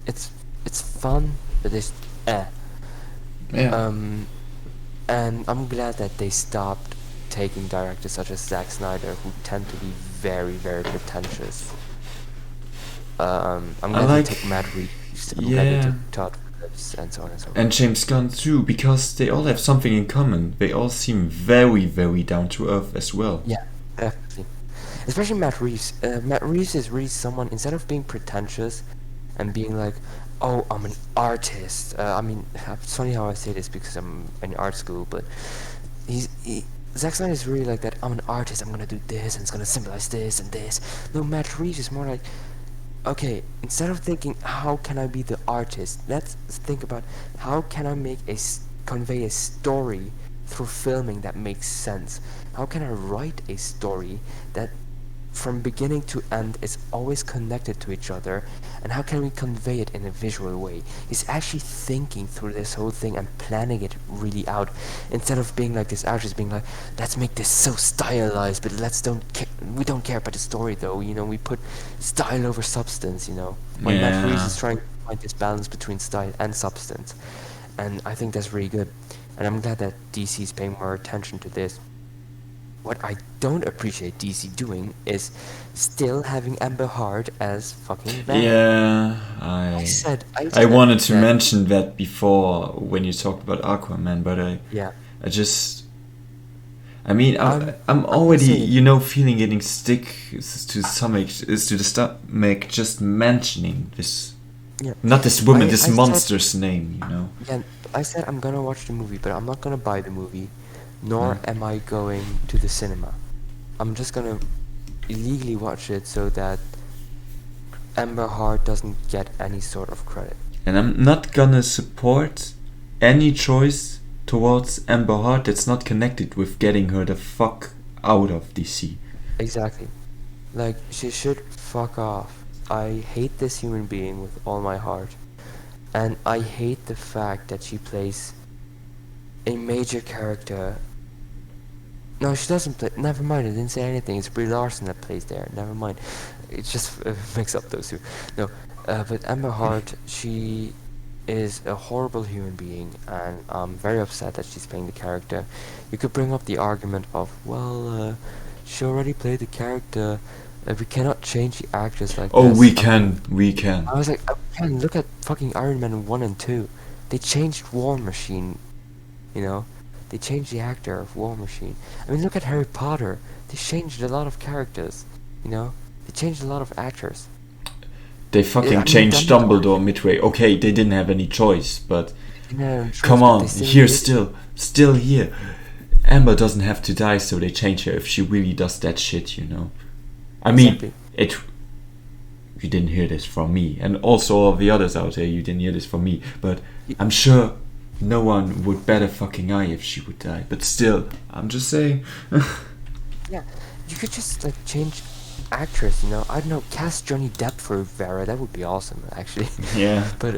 it's fun, but it's Yeah. And I'm glad that they stopped taking directors such as Zack Snyder, who tend to be very, very pretentious. I'm glad they took Matt Reeves, I'm glad they took Todd Phillips, and so on and so on. And James Gunn too, because they all have something in common. They all seem very, very down to earth as well. Yeah, definitely. Especially Matt Reeves. Matt Reeves is really someone, instead of being pretentious and being like, oh, I'm an artist. I mean, it's funny how I say this because I'm in art school, but Zack Snyder is really like that. I'm an artist. I'm gonna do this, and it's gonna symbolize this and this. No, Matt Reeves is more like, okay, instead of thinking how can I be the artist, let's think about how can I convey a story through filming that makes sense. How can I write a story that from beginning to end is always connected to each other, and how can we convey it in a visual way? He's actually thinking through this whole thing and planning it really out, instead of being like this artist being like, let's make this so stylized, but we don't care about the story though, we put style over substance, when Matt Reeves is trying to find this balance between style and substance, and I think that's really good, and I'm glad that DC is paying more attention to this. What I don't appreciate DC doing is still having Amber Heard as fucking Venom. Yeah, I wanted to mention that before when you talked about Aquaman, but I'm already, feeling getting sick to the stomach just mentioning this. Yeah. Not this woman, this monster's name, Yeah, I said I'm gonna watch the movie, but I'm not gonna buy the movie. Nor am I going to the cinema. I'm just gonna illegally watch it so that Amber Heard doesn't get any sort of credit. And I'm not gonna support any choice towards Amber Heard that's not connected with getting her the fuck out of DC. Exactly. Like, she should fuck off. I hate this human being with all my heart. And I hate the fact that she plays a major character. No, she doesn't play. Never mind, I didn't say anything. It's Brie Larson that plays there. Never mind. It just mix up those two. No, but Amber Heard, she is a horrible human being, and I'm very upset that she's playing the character. You could bring up the argument of, well, she already played the character. We cannot change the actress like this. Oh, we can. I was like, look at fucking Iron Man 1 and 2. They changed War Machine, They changed the actor of War Machine. I mean, look at Harry Potter. They changed a lot of characters, They changed a lot of actors. They fucking changed Dumbledore midway. Okay, they didn't have any choice, but come on, here still here. Amber doesn't have to die, so they change her if she really does that shit, I mean, you didn't hear this from me, and also all of the others out there, you didn't hear this from me, but I'm sure no one would bat a fucking eye if she would die. But still, I'm just saying. Yeah, you could just change actress, I don't know, cast Johnny Depp for Vera. That would be awesome, actually. Yeah. But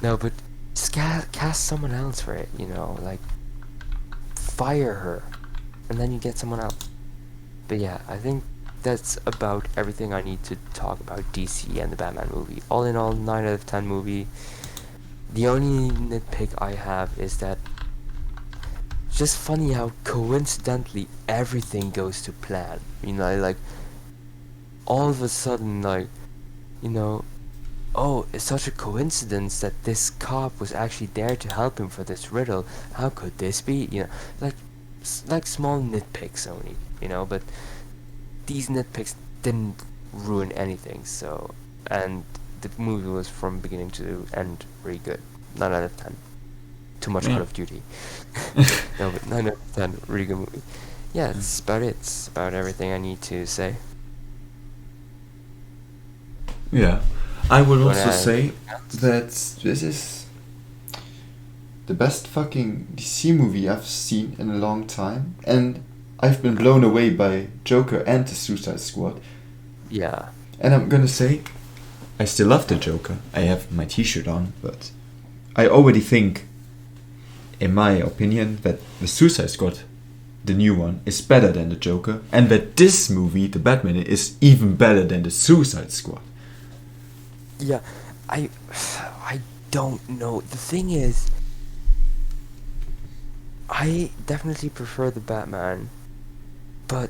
but just cast someone else for it, fire her, and then you get someone else. But yeah, I think that's about everything I need to talk about DC and the Batman movie. All in all, 9 out of 10 movie. The only nitpick I have is that it's just funny how coincidentally everything goes to plan. You know, like all of a sudden, like, you know, oh, it's such a coincidence that this cop was actually there to help him for this riddle. How could this be? You know, like like small nitpicks only. You know, but these nitpicks didn't ruin anything. So, and the movie was from beginning to end really good. 9 out of 10. Too much Call of Duty. No, but 9 out of 10. Really good movie. Yeah, it's about it. It's about everything I need to say. Yeah. I would Wanna also add say anything else? that this is the best fucking DC movie I've seen in a long time, and I've been blown away by Joker and the Suicide Squad. Yeah. And I'm gonna say, I still love the Joker. I have my t-shirt on, but I already think, in my opinion, that the Suicide Squad, the new one, is better than the Joker, and that this movie, the Batman, is even better than the Suicide Squad. Yeah, I don't know. The thing is, I definitely prefer the Batman, but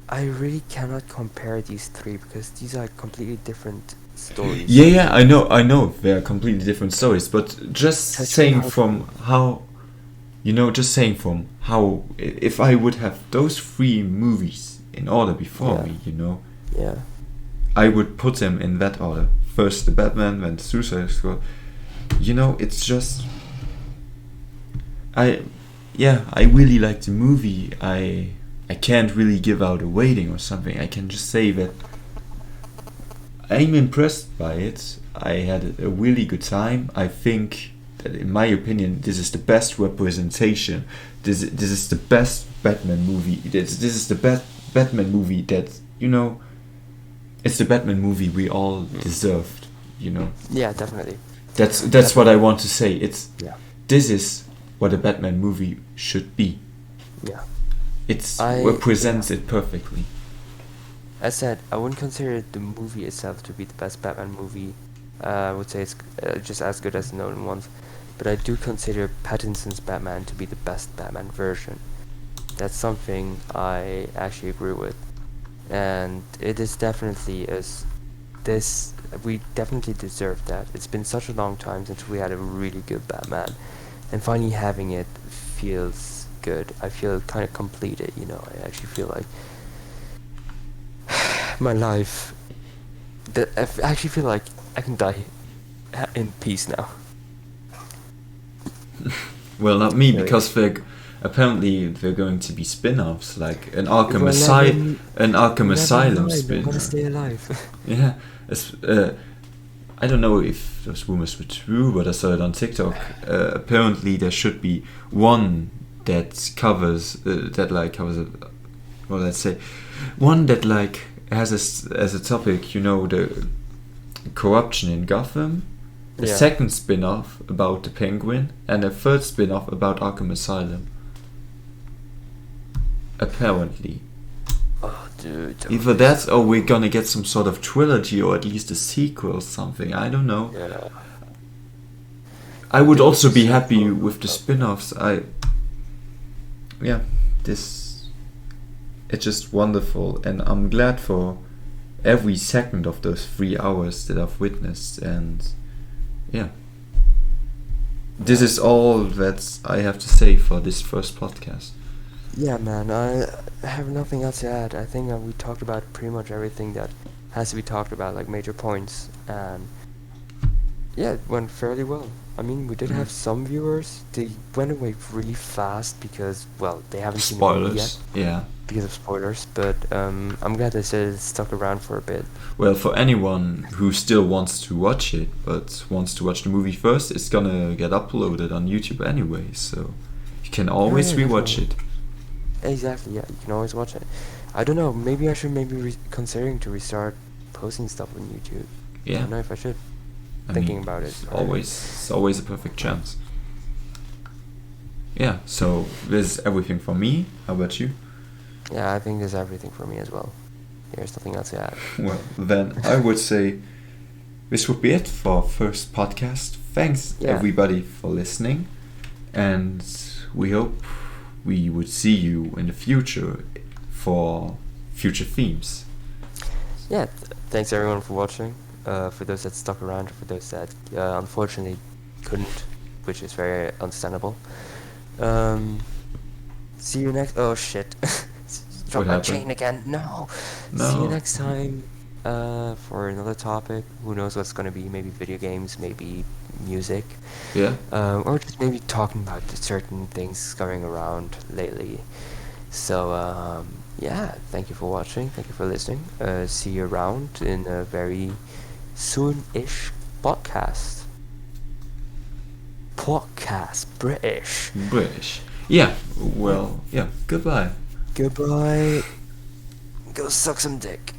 I really cannot compare these three because these are completely different stories. Yeah, I know, they are completely different stories, but just Such saying a- from how, if I would have those three movies in order before Yeah. me, you know, Yeah. I would put them in that order. First the Batman, then the Suicide Squad. You know, it's just... I really like the movie. I can't really give out a rating or something. I can just say that I'm impressed by it. I had a really good time. I think that, in my opinion, this is the best representation. This is the best Batman movie. This is the best Batman movie that, you know... It's the Batman movie we all deserved, you know. Yeah, definitely. That's what I want to say. Yeah. This is what a Batman movie should be. Yeah. It represents it perfectly. As said, I wouldn't consider the movie itself to be the best Batman movie. I would say it's just as good as the Nolan ones. But I do consider Pattinson's Batman to be the best Batman version. That's something I actually agree with. And it is definitely we definitely deserve that. It's been such a long time since we had a really good Batman, and finally having it feels good. I feel kind of completed, you know. I actually feel like my life, I actually feel like I can die in peace now. Well, not me, Really? because apparently they're going to be spin-offs, like an Arkham Well, Asylum, never Asylum mind, I'm spin. gonna stay alive. Yeah, I don't know if those rumors were true, but I saw it on TikTok. Apparently, there should be one that covers well, let's say, one that like has as a topic, you know, the corruption in Gotham. A Yeah. second spin-off about the Penguin, and a third spin-off about Arkham Asylum. Apparently. Oh, dude. Either that or we're gonna get some sort of trilogy or at least a sequel or something. I don't know. Yeah. I would also be happy with the spin-offs. It's just wonderful, and I'm glad for every second of those 3 hours that I've witnessed, and yeah. This is all that I have to say for this first podcast. Yeah, man, I have nothing else to add. I think we talked about pretty much everything that has to be talked about, like major points, and yeah, it went fairly well. I mean, we did have some viewers. They went away really fast because, well, they haven't seen the movie yet Spoilers. Yeah. because of spoilers. But I'm glad they stuck around for a bit. Well, for anyone who still wants to watch it, but wants to watch the movie first, it's gonna get uploaded on YouTube anyway, so you can always Yeah, rewatch it. Exactly. Yeah, you can always watch it. I don't know. Maybe I should considering to restart posting stuff on YouTube. I Yeah. don't know if I should. I Thinking mean, about it. It's always a perfect chance. Yeah, so this is everything from me. How about you? Yeah, I think there's everything for me as well. There's nothing else to add. Well, then I would say this would be it for our first podcast. Thanks Yeah. everybody for listening, and we hope we would see you in the future for future themes. Yeah, thanks everyone for watching. For those that stuck around, for those that unfortunately couldn't, which is very understandable. See you next. Oh shit! Drop What my happened? chain again. No. See you next time. For another topic. Who knows what's gonna be? Maybe video games. Maybe music. Yeah. Or just maybe talking about certain things going around lately. So yeah, thank you for watching. Thank you for listening. See you around in a very soon-ish podcast. British. British. Yeah. Well. Yeah. Goodbye. Goodbye. Go suck some dick.